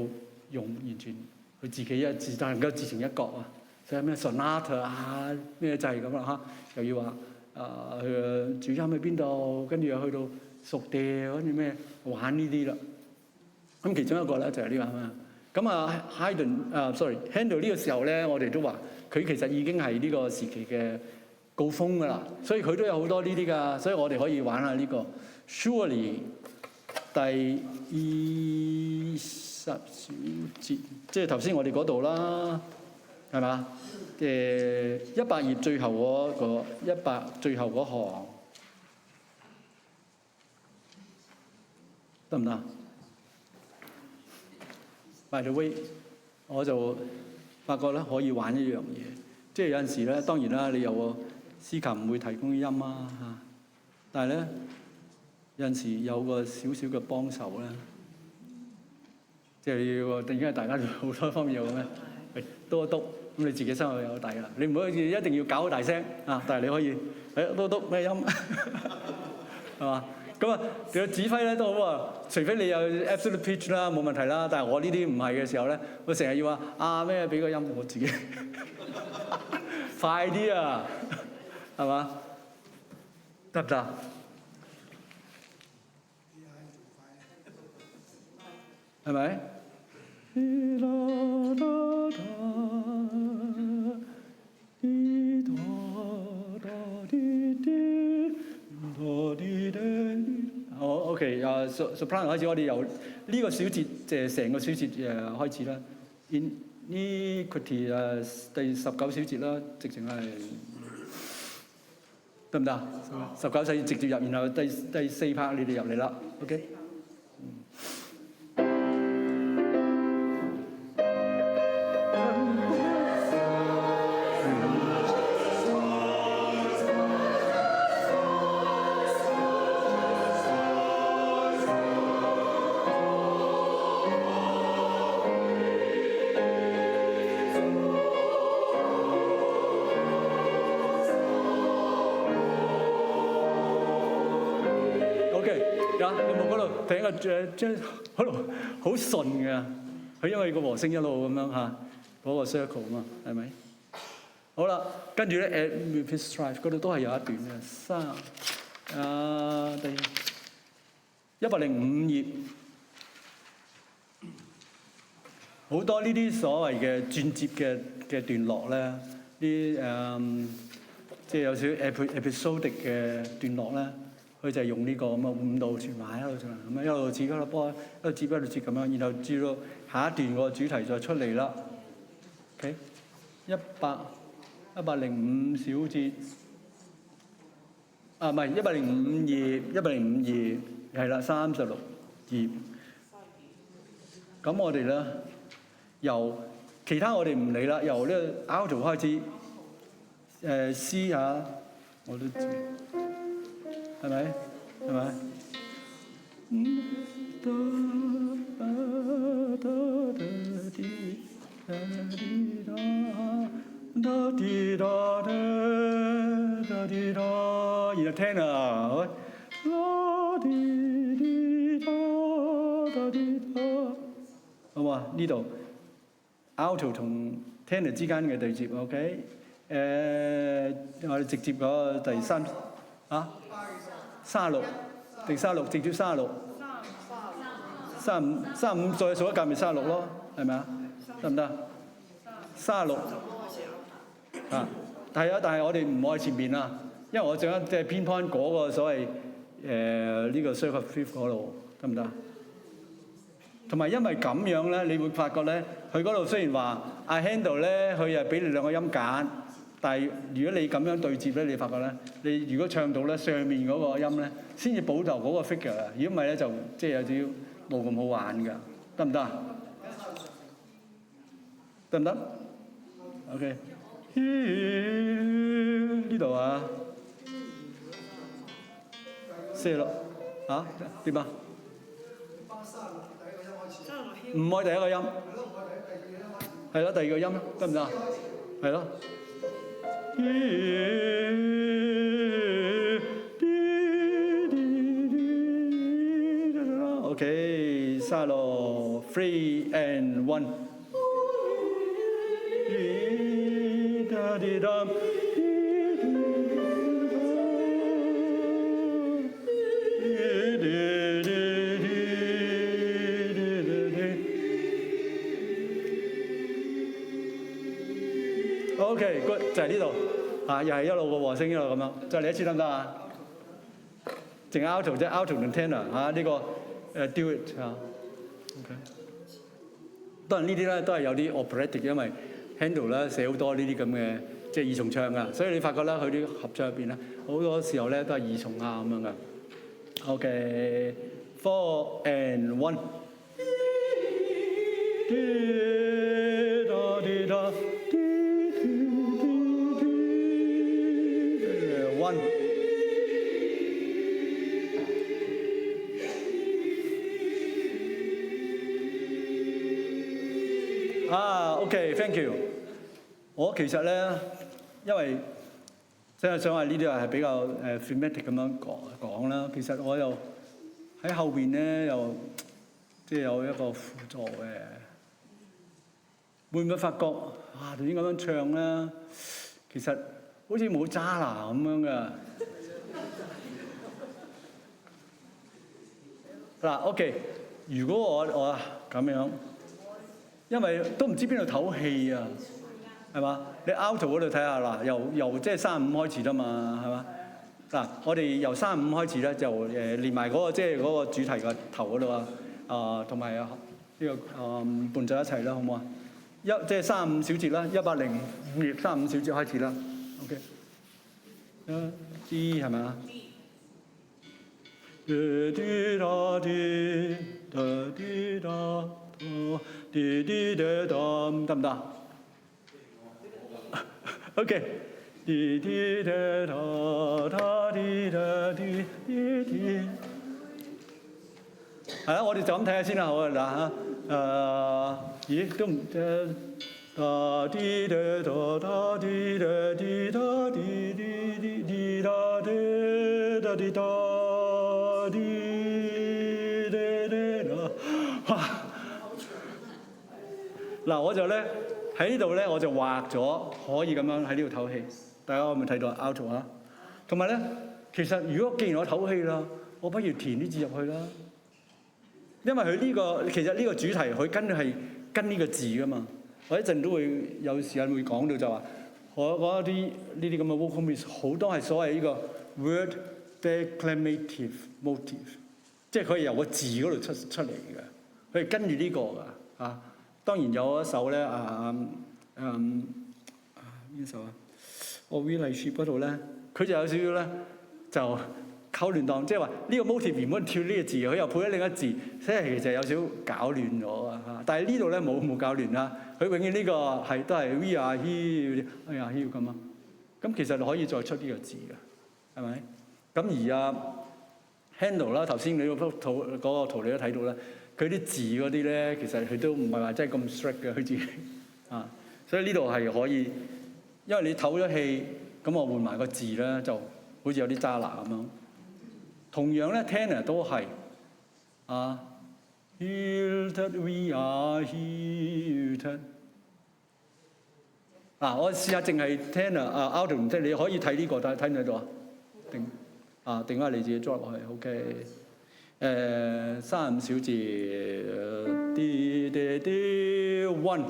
用完全佢自己能夠自成一角啊。所以咩 sonata 咩就係咁啦又要話佢嘅主音喺邊度，跟住又去到屬調，跟住咩玩呢啲啦。咁其中一個咧就係呢個咁Handel 呢個時候咧，我哋都話。佢其實已經係呢個時期嘅高峰㗎啦，所以佢都有好多呢啲㗎，所以我哋可以玩下呢個 Surely 第20小節，即係頭先我哋嗰度啦，係嘛？100頁最後最後嗰行得唔得？100 by the way， 我就發覺咧可以玩一樣嘢，即係有陣時咧，當然啦，你有個司琴唔會提供音啊嚇，但係咧有陣時有個少少嘅幫手咧，即係要突然間大家好多方面有咩，督一督，咁你自己心裏有底啦。你唔好一定要搞好大聲啊，但係你可以督督咩音係嘛？咁啊，你個指揮咧都好啊，除非你有 absolute pitch 啦，冇問題啦。但係我呢啲唔係嘅時候咧，我成日要話啊咩俾個音我自己快啲啊，係嘛？得唔得？係咪？好 ，OK， soprano 開始，我哋由呢個小節，即係成個小節開始啦。Iniquity 第19小節啦，直情係得唔得？19小節直接入，然後第4 part 你哋入嚟啦 ，OK。你冇嗰度睇個將嗰度好順嘅，佢因為個和聲一路咁樣嚇嗰個 circle 啊嘛，係咪？好啦，跟住咧 at repeat strife 嗰度都係有一段嘅第105頁，好多呢啲所謂嘅轉接嘅段落咧，啲即係有少少 episodic 嘅段落咧。佢就係用呢個咁嘅5度旋環一路旋環咁樣一路接一路波，一路接一路接咁樣，然後至到下一段個主題再出嚟啦。OK， 105小節啊，唔係105頁係啦，36頁。咁我哋咧由其他我哋唔理啦，由呢個 alto 開始，C 下我都知。係咪？係咪？然後聽啊，好嘛？呢度 alto 同 tenor 之間嘅對接 ，OK？ 我哋直接嗰個第3啊。36，第36直接36，35再數一格咪36咯，係咪啊？得唔得？36啊，係啊，但係我哋唔愛前面啊，因為我想即係 pinpoint 嗰個所謂呢個 circle fifth 嗰度，得唔得？同埋因為咁樣咧，你會發覺咧，佢嗰度雖然話 I handle 咧，佢又俾你2個音揀。但係如果你咁樣對接咧，你發覺咧，你如果唱到咧上面嗰個音咧，先至保留嗰個 figure 啊。如果唔係咧，就即係有少少冇咁好玩㗎，得唔得？得唔得 ？OK， 呢度啊，46啊點啊？唔開第一個音，係咯，第二個音得唔得？係咯。OK， solo 3 and 1。OK， good 就係呢度啊，又係一路個和聲一路咁樣，再嚟一次得唔得啊？淨 alto 啫 ，alto 同 tenor 嚇呢個do it 啊 ，OK。當然呢啲咧都係有啲 operatic， 因為 Handel 咧寫好多呢啲咁嘅即係二重唱噶，所以你發覺咧佢啲合唱入邊咧好多時候咧都係二重啊咁樣噶。OK，4 and 1。One。OK，thank you。我其實咧，因為即係想話呢啲係比較thematic 咁樣講啦。其實我又喺後邊咧，又即係有一個輔助嘅。會唔會發覺啊？頭先咁樣唱咧，其實好似冇渣拿咁樣嘅。嗱，OK，如果我咁樣，因為都唔知邊度唞氣啊，係嘛？你 alto 嗰度睇下嗱，由即係35開始啦嘛，係嘛？嗱，我哋由35開始咧，就連埋嗰個即係嗰個主題個頭嗰度啊，同埋呢個伴奏一齊啦，好唔好啊？即係35小節啦，105頁35小節開始啦 ，OK。D 係咪啊？得唔得 ？OK。係啊，我哋就咁睇下先啦，好啊嗱咦都唔嗱，我就咧喺呢度咧，我就畫咗可以咁樣喺呢度唞氣。大家有冇睇到 alto 啊？同埋咧，其實如果既然我唞氣啦，我不如填啲字入去啦。因為佢呢個其實呢個主題佢跟呢個字噶嘛。我一陣都會有時間會講到就話，我覺得呢啲咁嘅 vocal mix 好多係所謂呢個 word declamative motive， 即係佢係由個字嗰度出嚟嘅，佢係跟住呢個㗎啊。當然有一首咧邊首啊？我 relationship 嗰度咧，佢就有少少咧就溝亂檔，即係話呢個 motive 原本跳呢個字，佢又配咗另一字，即係其實有少少搞亂咗啊嚇。但係呢度咧冇搞亂啦，佢永遠呢個都係 we are here， 哎呀 here 咁啊。咁其實可以再出呢個字嘅，係咪？咁而Handel 啦，頭先你嗰個圖你都睇到啦。佢啲字嗰啲咧，其實佢都唔係話真係咁 strict 嘅，佢自己啊，所以呢度係可以，因為你唞咗氣，咁我換埋個字咧，就好似有啲渣拿咁樣。同樣咧 ，tenor 都係啊 ，here that we are here。嗱，我試下淨係 tenor alto 唔識，你可以睇呢個睇唔睇到啊？定翻你自己 drop 落去 ，OK。35小節，one。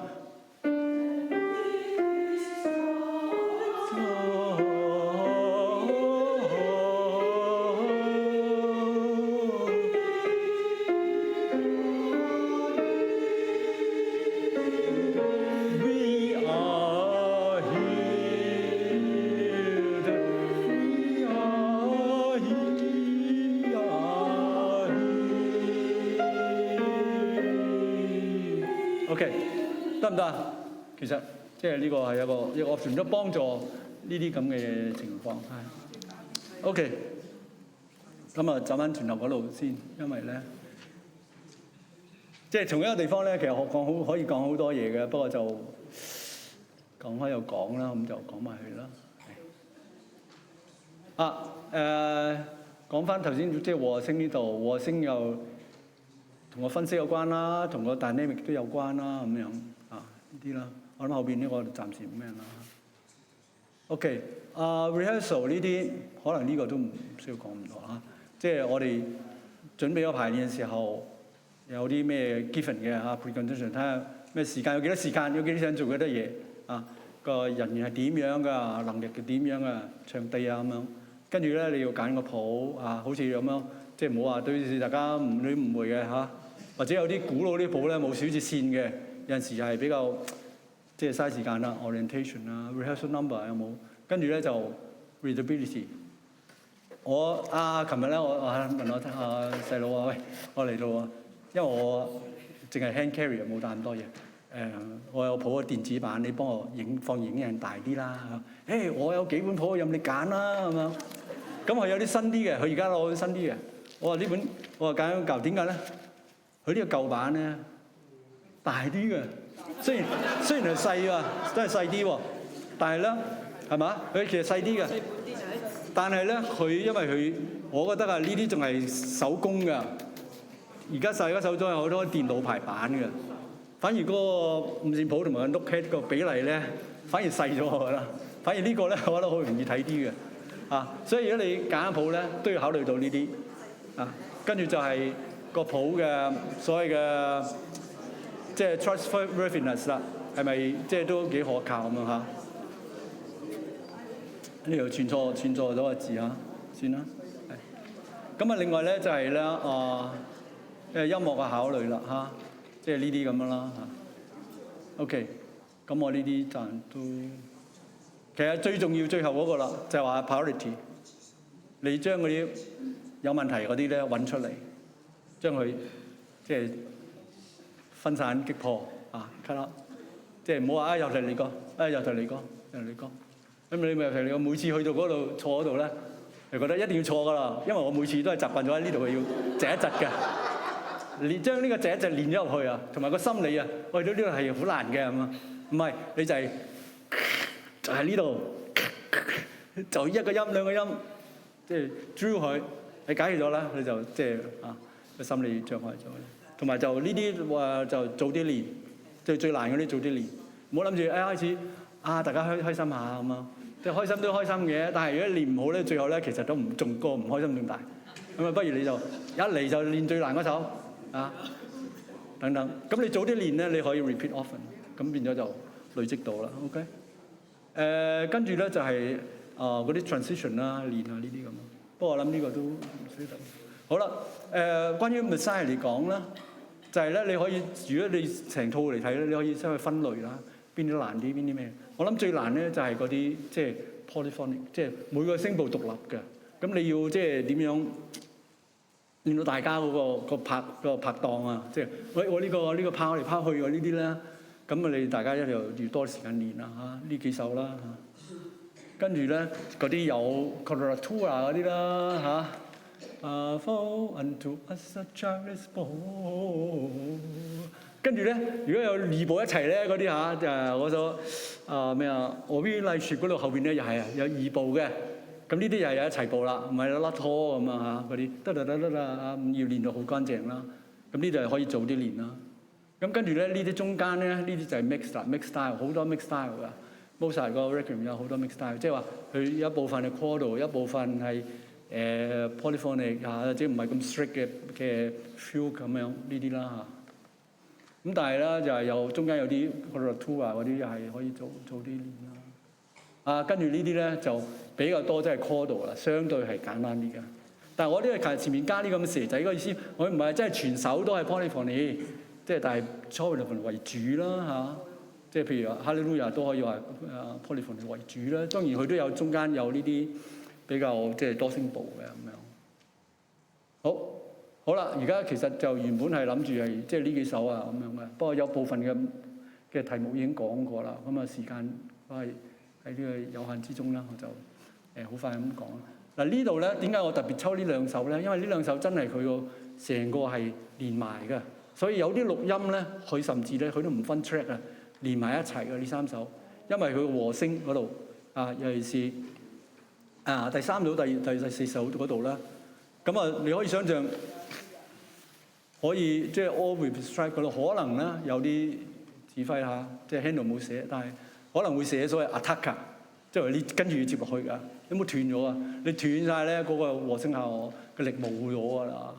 OK， 得唔得？其實即係呢個係一個 option， 都幫助呢啲咁嘅情況。係 OK， 咁啊走翻轉頭嗰度先，因為咧，即係從一個地方咧，其實可以講好多嘢嘅，不過就講開又講啦，咁就講埋佢啦。講翻頭先即係和聲呢度，和聲又同個分析有關啦，同個 dynamic 都有關啦，咁樣呢啲啦。我諗後邊呢個暫時唔咩啦。OK， rehearsal 呢啲可能呢個都唔需要講咁多嚇。即係我哋準備個排練嘅時候，有啲咩 given 嘅precondition， 睇下咩時間有幾多時間，有幾多時間做幾多嘢個人員係點樣㗎，能力係點樣啊，場地咁樣。跟住咧你要揀個譜好似咁樣，即係唔好話對住大家你誤會嘅或者有啲古老啲譜咧冇小節線嘅，有陣時係比較即係嘥時間啦 ，orientation 啦 ，rehearsal number 有冇？跟住咧就 readability。我琴日咧我問我細佬話喂，我嚟到喎，因為我淨係 hand carry 冇帶咁多嘢。我有譜嘅電子版，你幫我放影印大啲啦。我有幾本譜任你揀啦咁樣。咁佢有啲新啲嘅，佢而家攞啲新啲嘅。我話呢本，我話揀咗舊，點解咧？佢呢個舊版咧大啲嘅，雖然係細啊，都係細啲喎，但係咧係嘛？佢其實細啲嘅，但係咧佢因為佢，我覺得啊呢啲仲係手工㗎。而家細嘅手中有好多電腦排版嘅，反而嗰個五線譜同埋個 notepad 個比例咧，反而細咗我覺得。反而呢個咧，我覺得好容易睇啲嘅。所以如果你揀譜咧，都要考慮到呢啲。跟住就係個譜嘅所謂嘅即係 trustworthiness 啦，係咪即係都幾可靠咁樣嚇？呢度串錯咗個字嚇，算啦。咁啊，另外咧就係咧音樂嘅考慮啦嚇，即係呢啲咁樣啦嚇。OK， 咁我呢啲就都其實最重要最後嗰個啦，就係話 priority， 你將嗰啲有問題嗰啲咧揾出嚟，將佢即係分散擊破cut up， 即係唔好話由頭嚟過，由頭嚟過。咁你咪由頭嚟過，每次去到嗰度坐嗰度咧，就覺得一定要錯噶啦，因為我每次都係習慣咗喺呢度要窒一窒嘅。你將呢個窒一窒練咗入去啊，同埋個心理啊，去到呢度係好難嘅咁啊。唔係你就係呢度，就一個音兩個音，即係 drill 佢。你解決咗啦，你就即係個心理障礙咗。同埋就呢啲話就早啲練，最難嗰啲早啲練。唔好諗住開始大家開心下咁啊，即係開心都開心嘅。但係如果練唔好咧，最後咧其實都仲個唔開心仲大。咁啊，不如你就一嚟就練最難嗰首等等。咁你早啲練咧，你可以 repeat often， 咁變咗就累積到啦。OK， 跟住咧就係嗰啲 transition 啦，練呢啲咁。不過我諗呢個都唔需要。好啦，關於 Messiah 嚟講啦，就係咧你可以，如果你成套嚟睇咧，你可以將佢分類啦，邊啲難啲，邊啲咩？我諗最難咧就係嗰啲即係 polyphonic， 即係每個聲部獨立嘅。咁你要即係點樣令到大家嗰個拍檔啊？即係我呢個拋嚟拋去嘅呢啲咧，咁你大家一定要多時間練啦呢幾首啦跟住咧嗰啲有 coloratura 嗰啲啦fall unto us a child is born。跟住咧，如果有二部一齊咧，嗰啲就係嗰首咩我邊麗雪嗰度後邊咧又係有二部嘅。咁呢啲又係有一齊步啦，唔係甩拖咁嗰啲得要練到好乾淨啦。咁呢度係可以早啲練啦。咁跟住咧呢啲中間咧，呢啲就係 mix style， 好多 mix style 㗎。Mozart 個 requiem 有好多 mix style， 即係話佢有一部分係 chordal， 一部分係polyphonic 即係唔係咁 strict 嘅 feel 咁樣呢啲啦咁但係咧就係有中間有啲 coloratura 嗰啲又係可以早啲練啦。跟住呢啲咧就比較多，即係 chordal 啦，相對係簡單啲嘅。但係我呢個其實前面加啲咁嘅蛇仔嗰個意思，我唔係真係全首都係 polyphony， 即係但係 polyphony 為主啦即係譬如話 Hallelujah 都可以話polyphony 為主啦。當然佢都有中間有呢啲比較即係多聲部嘅咁樣。好啦，而家其實就原本係諗住係即係呢幾首咁樣嘅，不過有部分嘅題目已經講過啦。咁時間都係喺呢個有限之中啦，我就好快咁講啦。嗱呢度咧點解我特別抽呢兩首咧？因為呢兩首真係佢個成個係連埋嘅，所以有啲錄音咧，佢甚至咧佢都唔分 track 連埋一齊嘅呢三首，因為佢個和聲嗰度尤其是第三組第四首嗰度啦。咁你可以想象，可以即係 all with strike 嗰度，可能咧有啲指揮即係 Handel 冇寫，但係可能會寫所謂 attacca， 即係你跟住要接落去㗎。有冇斷咗啊？你斷晒咧，嗰個和聲效嘅力冇咗㗎啦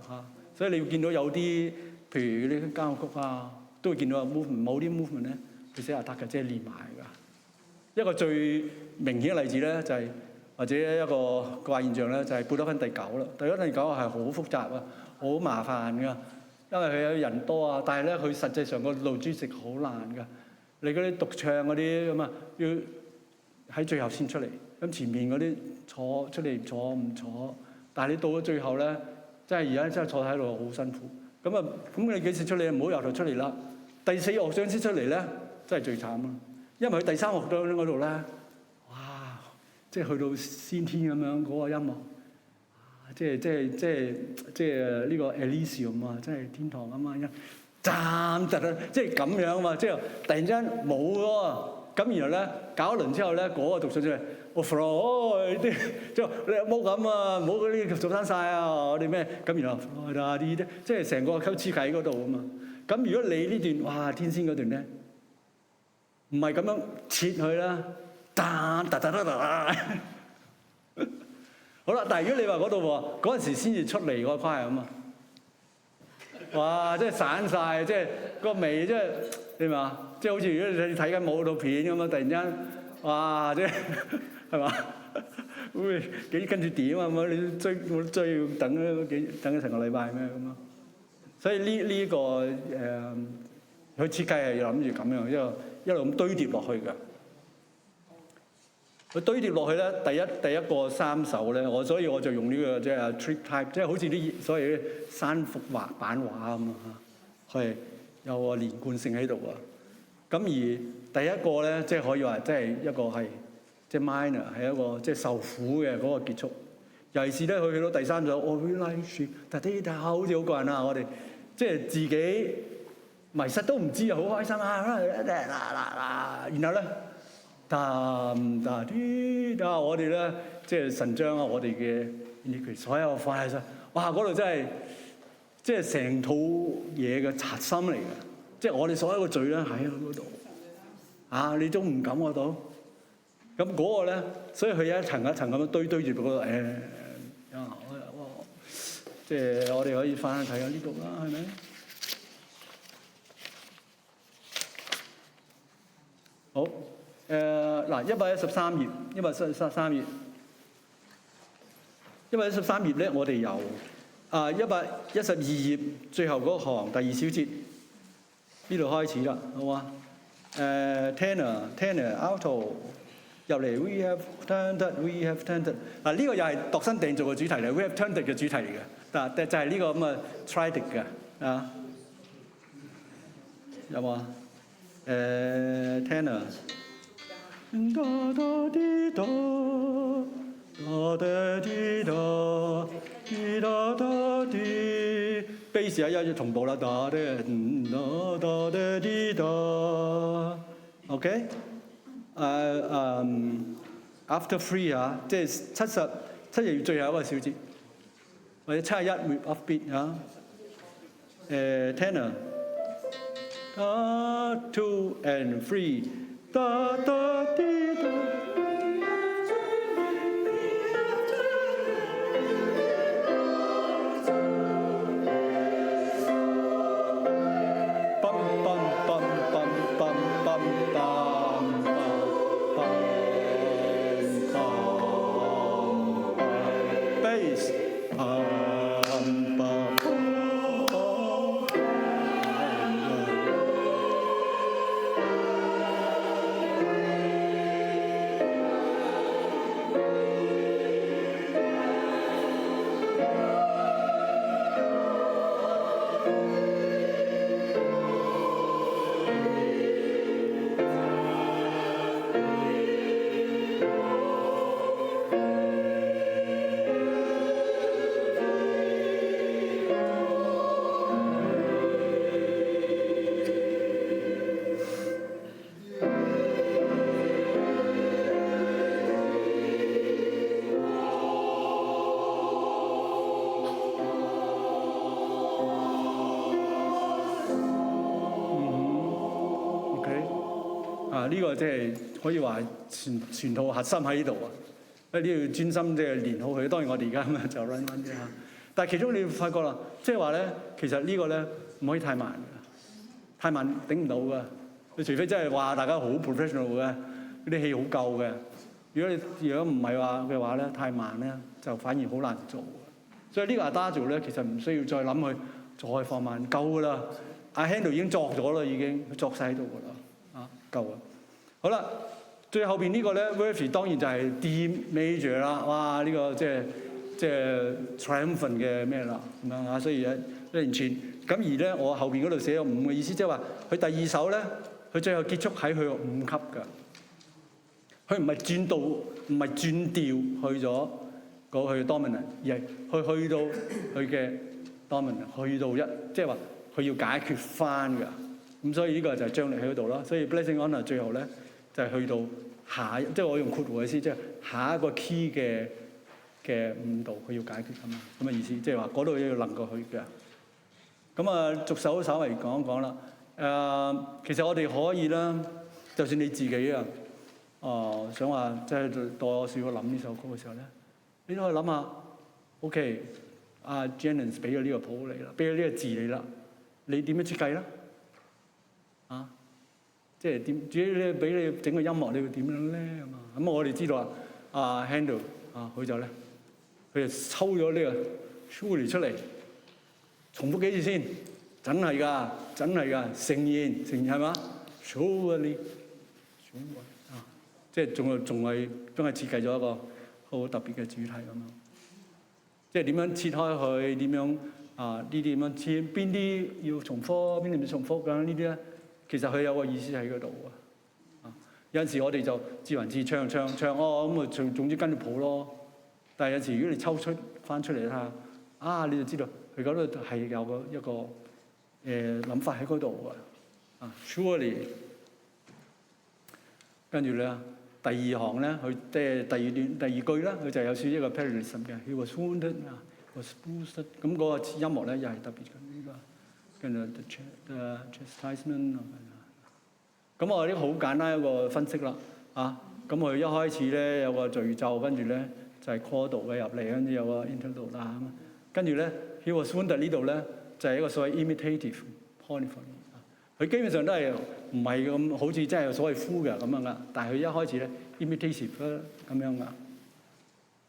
所以你會見到有啲，譬如啲交響曲都會見到movement，某啲 movement 咧。佢寫 attacca 即係連埋㗎。一個最明顯嘅例子咧，就係或者一個怪現象咧，就係貝多芬第九啦。第九係好複雜好麻煩㗎，因為佢有人多但係咧佢實際上個 logic 好難㗎。你嗰啲獨唱嗰啲咁要喺最後先出嚟，咁前面嗰啲坐出嚟坐唔坐？但係你到咗最後咧，真係而家真係坐喺度好辛苦。咁你幾時出嚟？唔好由頭出嚟啦。第4樂章先出嚟咧，真係最慘啦。因為佢第3樂章嗰度咧，哇！即係去到先天咁樣嗰個音樂，即係呢個 Elysium 啊，即係天堂啊嘛，暫突啊，即係咁樣啊嘛，即係突然之間冇喎。咁然後咧搞一輪之後咧，嗰個讀信出嚟，我 Freud 啲，即係你唔好咁啊，唔好嗰啲做生晒啊，我哋咩？咁然後啲即係成個溝黐喺嗰度啊嘛。咁如果你呢段哇天仙嗰段咧，唔係咁樣切佢啦，好啦。但係如果你話嗰度喎，嗰陣時先至出嚟嗰個 choir 啊嘛，哇！即係散晒，即係個味，即係你明嘛？即係好似如果你睇緊舞蹈片咁啊，突然間哇！即係係嘛？會跟住點啊？咁你追等咗成個禮拜咩咁啊？所以呢個佢設計係諗住咁樣，一路咁堆疊落去嘅。佢堆疊落去咧，第一個3首咧，所以我就用呢個即係 trick type， 即係好似啲所謂啲山幅畫版畫咁啊，係有個連貫性喺度啊。咁而第一個咧，即係可以話即係一個係即係 minor， 係一個即係受苦嘅嗰個結束。尤其是咧，佢去到第3首，我 realize that 好似好過癮啊！我哋即係自己迷失都唔知啊，好開心啊！然後咧。我哋咧即係神將我哋嘅所有放喺晒，哇！嗰度真係即係成套嘢嘅核心嚟嘅，即係我哋所有嘅罪咧喺嗰度啊！你都唔敢嗰度，咁嗰個咧，所以佢一層一層咁樣堆住嗰度即係我哋可以翻去睇下呢度啦，係咪？好。嗱，113頁，113頁，113頁咧，我哋由112頁最後嗰行第2小節呢度開始啦，好嘛？tenor alto 入嚟 we have turned 嗱，呢個又係度身訂造嘅主題嚟 ，we have turned 嘅主題嚟嘅，嗱就係呢個咁嘅 triadic 嘅啊，有冇啊？tenor。da da di da da da di da di da da di bass 啊一同步啦 da da da da di da OK after 3啊，即係70頁最後一個小節，或者71 with offbeat 啊tenor 2 and 3 da da di da bum bum bum bum bum bum bum bum bass呢個即係可以話全套核心喺呢度啊！呢度要專心即係練好佢。當然我哋而家咁樣就 run 啫嚇。但係其中你會發覺啦，即係話咧，其實呢個咧唔可以太慢嘅，太慢頂唔到㗎。你除非真係話大家好 professional 嘅，啲氣好夠嘅。如果唔係話嘅話咧，太慢咧就反而好難做。所以呢個 Adagio 咧，其實唔需要再諗佢再放慢，夠㗎啦。阿 Handel 已經作咗啦，已經作晒喺度㗎啦，啊夠啦。好啦，最後邊呢個咧 Verdi 當然就係 D major 啦，哇！呢個即係 triumphant 嘅咩啦咁樣啊，所以1年前咁而咧，我後邊嗰度寫有5嘅意思，即係話佢第二首咧，佢最後結束喺佢個5級㗎。佢唔係轉調，唔係轉調去咗過去 dominant， 而係去到佢嘅 dominant， 去到一，即係話佢要解決翻㗎。咁所以呢個就係張力喺嗰度啦。所以 blessing honor 最後咧就係去到下，即係我用括弧嘅意思，即係下一個 key 嘅誤導，佢要解決㗎嘛。咁嘅意思，即係話嗰度要能夠去嘅。咁啊，逐首稍微講一講啦。其實我哋可以啦，就算你自己啊，想話即係多少諗呢首歌嘅時候咧，你都可以諗下 ，OK， 阿 Jennings 俾咗呢個譜你啦，俾咗呢個字你啦，你點樣設計啦？啊，即係點？至於你俾你整個音樂，你會點樣咧？咁我哋知道啊，阿 Handel 啊，佢就抽咗呢個 Surely 出嚟。重複幾次先，真係㗎，真係㗎，誠然係嘛 ？Surely，即係仲係設計咗一個好特別嘅主題咁樣。即係點樣切開佢？點樣呢啲點樣切？邊啲要重複？邊啲唔重複㗎？呢啲咧，其實佢有個意思喺嗰度啊。有陣時我哋就自彈自唱咁啊，總之跟住譜咯。但係有陣時如果你抽出翻出嚟睇下，你就知道。佢嗰度係有一個諗法喺嗰度嘅，surely。跟住咧，第二行咧，佢即係第二句咧，佢就有少少一個 parallelism 嘅。He was wounded, was bruised。咁嗰個音樂咧又係特別嘅呢個，跟住 the chastisement。咁我呢個好簡單一個分析啦，咁佢一開始咧有個序奏，跟住咧就係 chord 嘅入嚟，跟住有個 interlude 啦，跟住咧。He was wounded 呢度咧就係一個所謂 imitative polyphony， 佢基本上都係唔係咁好似真係所謂 full 嘅咁樣噶，但係佢一開始咧 imitative 咁樣噶。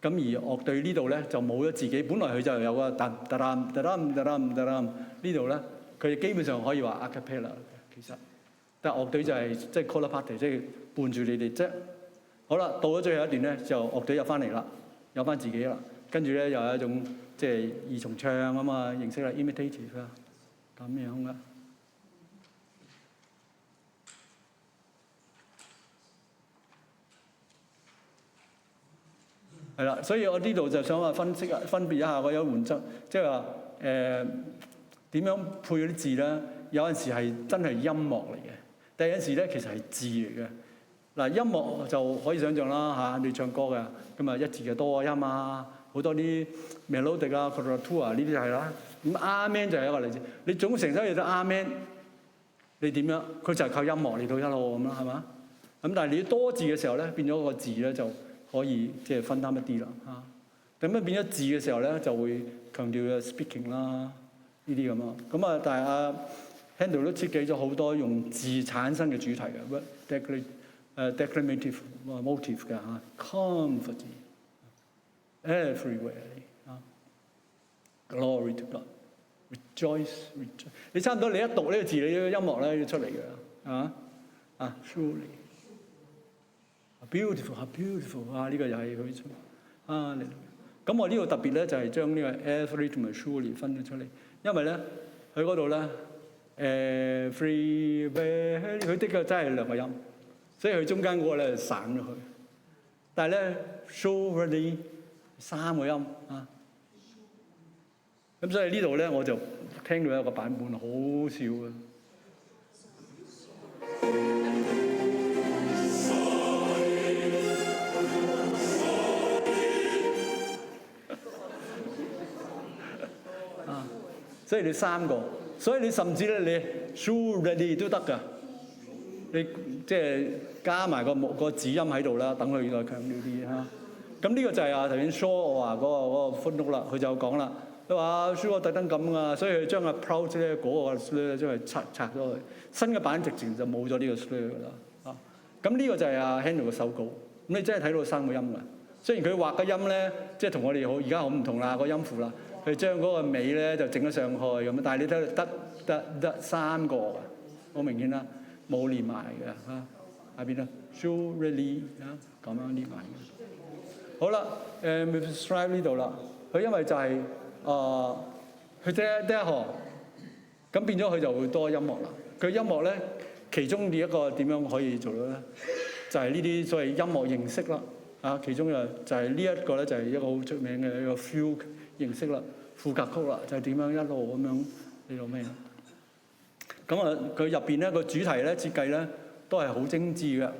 咁而樂隊呢度咧就冇咗自己，本來佢就有個噠噠噠呢度咧，佢基本上可以話 a cappella 嘅其實，但係樂隊就係即係 choral part， 即係伴住你哋啫。好啦，到咗最後一段咧，就樂隊入翻嚟啦，有翻自己啦，跟住咧又有一種。即係二重唱啊嘛，形式係 imitative 啊，咁樣噶。係啦，所以我呢度就想話分別一下嗰有原則，即係話點樣配嗰啲字咧？有陣時係真係音樂嚟嘅，但係有陣時咧其實係字嚟嘅。嗱，音樂就可以想象啦你唱歌嘅咁啊，一字嘅多音啊。好多啲 melody 啊、coloratura 呢啲就係啦。咁 Amen 就係一個例子。你總成首嘢都 Amen， 你點樣？佢就係靠音樂嚟到一路咁啦，係嘛？咁但係你多字嘅時候咧，變咗個字咧就可以即係分擔一啲啦咁樣變咗字嘅時候咧，就會強調嘅 speaking 啦，呢啲咁啊。咁啊，但係Handel 都設計咗好多用字產生嘅主題嘅 declamative motive 嘅comfort。Everywhere, glory to God, rejoice。你差唔多你一讀呢個字，你嘅音樂咧要出嚟嘅surely beautiful 呢個又係佢出咁我呢度特別咧就係將呢個 every 同埋 surely 分咗出嚟，因為咧喺嗰度咧everywhere 佢的確真係兩個音，所以佢中間嗰個咧散咗去，但係咧 surely 3個音咁所以呢度咧我就聽到一個版本好笑嘅。所以你3個，所以你甚至咧你 surely 都得㗎，你即係加埋個子音喺度啦，等佢再強調啲咁呢個就係頭先 Shaw 我話嗰個 footnote 啦，佢就講啦，佢話 Shaw 特登咁啊，所以佢將個 approach 咧嗰個 slur 將佢拆咗佢，新嘅版直情就冇咗呢個 slur 㗎啦咁呢個就係Handel 嘅手稿，咁你真係睇到3個音㗎。雖然佢畫嘅音咧，即係同我哋而家好唔同啦，個音符啦，佢將嗰個尾咧就整咗上去咁，但係你睇到得3個㗎，好明顯啦，冇連埋嘅下邊啦 surely 咁樣連埋嘅。好啦，Strive 呢度啦，佢因為就係佢得一行咁變咗佢就會多音樂啦。佢音樂咧，其中一個點樣可以做到咧，就係呢啲所謂音樂形式啦。啊，其中就係呢一個咧，就係一個好出名嘅一個 fugue 形式啦，賦格曲啦，就係點樣一路咁樣呢度咩？咁啊，佢入邊咧個主題咧設計咧都係好精緻嘅。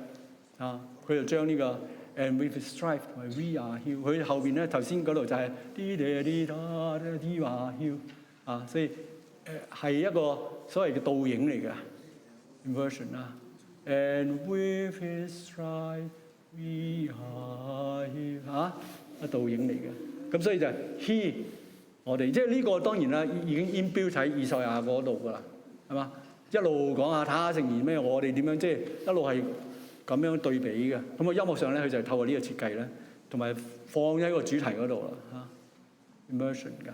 啊，佢就將呢個 And with strife 同埋 We are healed，佢後邊咧頭先嗰度就係啲啲啲啲啲話 healed 啊，所以係一個所謂嘅倒影嚟嘅 inversion 啦。And with his strife we are healed 嚇，一倒影嚟嘅。咁所以就係 he 我哋即係呢個當然啦，已經 inbuilt 喺以賽亞嗰度㗎啦，係嘛？一路講下他誠然咩，我哋點樣即係一路係咁樣對比嘅。咁個音樂上咧，佢就係透過呢個設計咧，同埋放喺個主題嗰度啦嚇 immersion 㗎。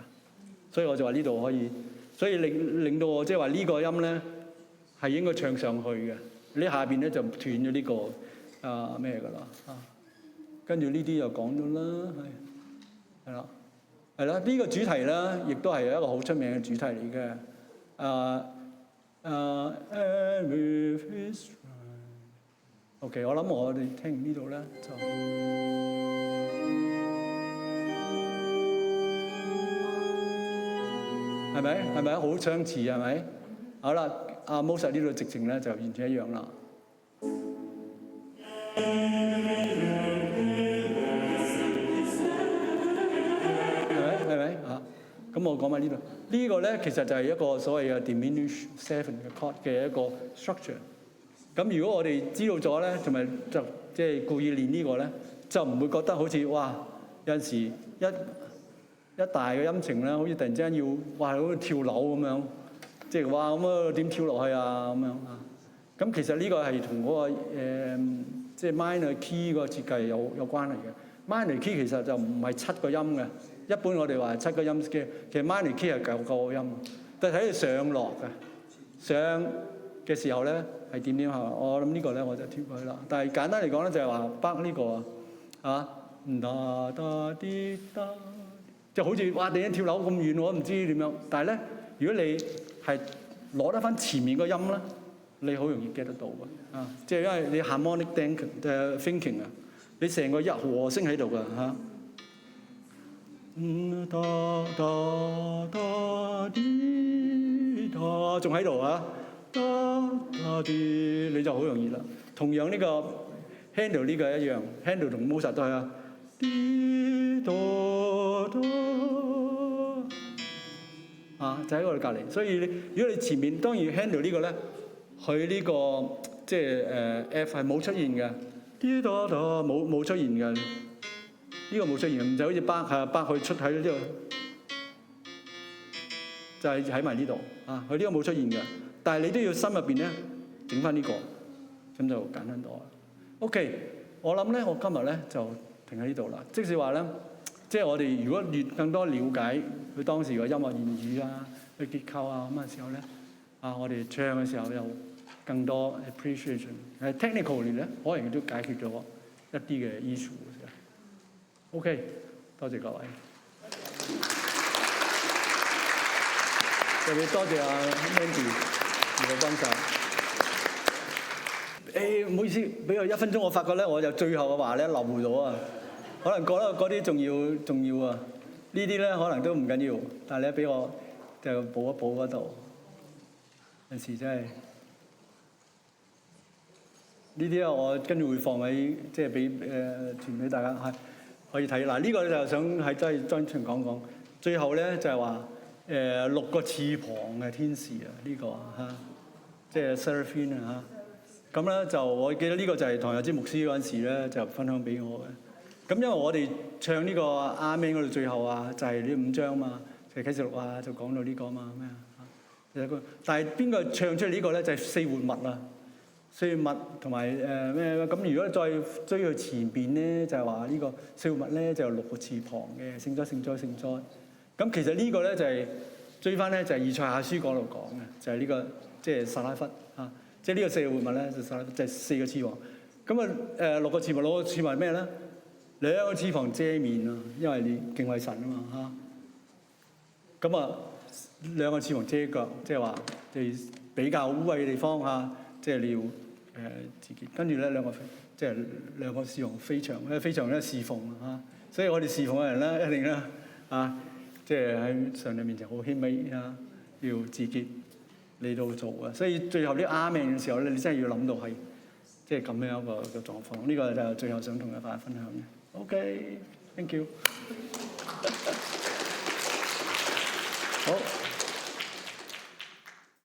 所以我就話呢度可以，所以令到我即係話呢個音咧係應該唱上去嘅。你下邊咧就斷咗呢個咩㗎啦嚇。跟住呢啲又講咗啦，係啦，係啦。呢個主題咧，亦都係一個好出名嘅主題嚟嘅。And with his OK， 我諗我哋聽完呢度咧就係咪好相似係咪？好啦，阿 Moses 呢度直情咧就完全一樣啦。係咪啊？咁我講埋呢度，呢個咧其實就係一個所謂嘅 diminished seven 嘅 chord 嘅一個 structure。咁如果我哋知道咗咧，同埋就即係故意練呢個咧，就唔會覺得好似哇有陣時一大嘅音程咧，好似突然之間要哇好似跳樓咁樣，即係哇咁啊點跳落去啊咁樣啊？咁其實呢個係同嗰個即係 minor key 個設計有關係嘅。minor key 其實就唔係7個音嘅，一般我哋話7個音嘅，其實 minor key 係9個音，但係睇佢上落嘅上嘅時候咧係點下。我諗呢個咧我就跳過去啦。但係簡單嚟講咧就係話北呢個啊噠噠啲噠，就好似哇突然間跳樓咁遠，我都唔知點樣。但係咧，如果你係攞得翻前面個音咧，你好容易 get 得到嘅啊！即係因為你 harmonic thinking 啊，你成個和聲喺度㗎嚇。噠噠噠啲噠，仲喺度啊！噠噠啲，你就好容易啦。同樣呢個 Handel 呢個一樣 ，Handel 同 Mozart 都係啊。啲噠噠啊，就喺我哋隔離。所以如果你前面當然 Handel 呢個咧，佢呢個即係F 係冇出現嘅，啲噠噠冇出現嘅。呢個冇出現，唔就好似巴佢出喺呢度，就係喺埋呢度啊！佢呢個冇出現嘅，但係你都要心入邊咧整翻呢個，咁就簡單多啦。OK， 我諗咧，我今日咧就停喺呢度啦。即是話咧，即係我哋如果越更多了解佢當時個音樂言語啊、佢結構啊咁嘅時候咧，啊，我哋唱嘅時候有更多 appreciation。technically 咧，可能都解決咗一啲嘅 issue。OK， 多謝各位。特別多謝阿 Mandy 嘅幫手。唔好意思，俾我1分鐘，我發覺咧，我就最後嘅話咧漏咗啊。可能覺得嗰啲重要啊，呢啲咧可能都唔緊要，但係你俾我就補一補嗰度。有時真係呢啲咧，我跟住會放喺即係俾傳俾大家係。可以睇嗱，呢個就想係真係專程講講。最後咧就係話6個翅膀嘅天使啊，呢個嚇，即係 Seraphim 啊嚇。咁咧就我記得呢個就係唐日之牧師嗰陣時咧就分享俾我嘅。咁因為我哋唱呢個阿們嗰度最後啊，就係呢5章嘛，就啟示錄啊，就講到呢個嘛咩啊。但係邊個唱出嚟呢個咧就係4活物啊。4活物同埋咩咁？如果再追去前邊咧，就係話呢個4活物咧就有6個翅膀嘅，聖哉聖哉聖哉。咁其實呢個咧就係追翻咧就係以賽亞書嗰度講嘅，就係呢個即係撒拉弗啊，即係呢個4個活物咧就撒拉弗，就係4個翅膀。咁啊6個翅膀，6個翅膀係咩咧？2個翅膀遮面啊，因為你敬畏神啊嘛嚇。咁啊兩個翅膀遮腳，即係話即係比較污穢嘅地方嚇，即係你要自潔。跟住咧即係兩個翅膀飛翔，飛翔咧侍奉嚇。所以我哋侍奉嘅人咧，一定咧即係喺上帝面前好謙卑啊，要自潔嚟到做啊。所以最後啲阿們嘅時候咧，你真係要諗到係即係咁樣一個狀況。呢個就係最後想同大家分享嘅。OK，thank you。好。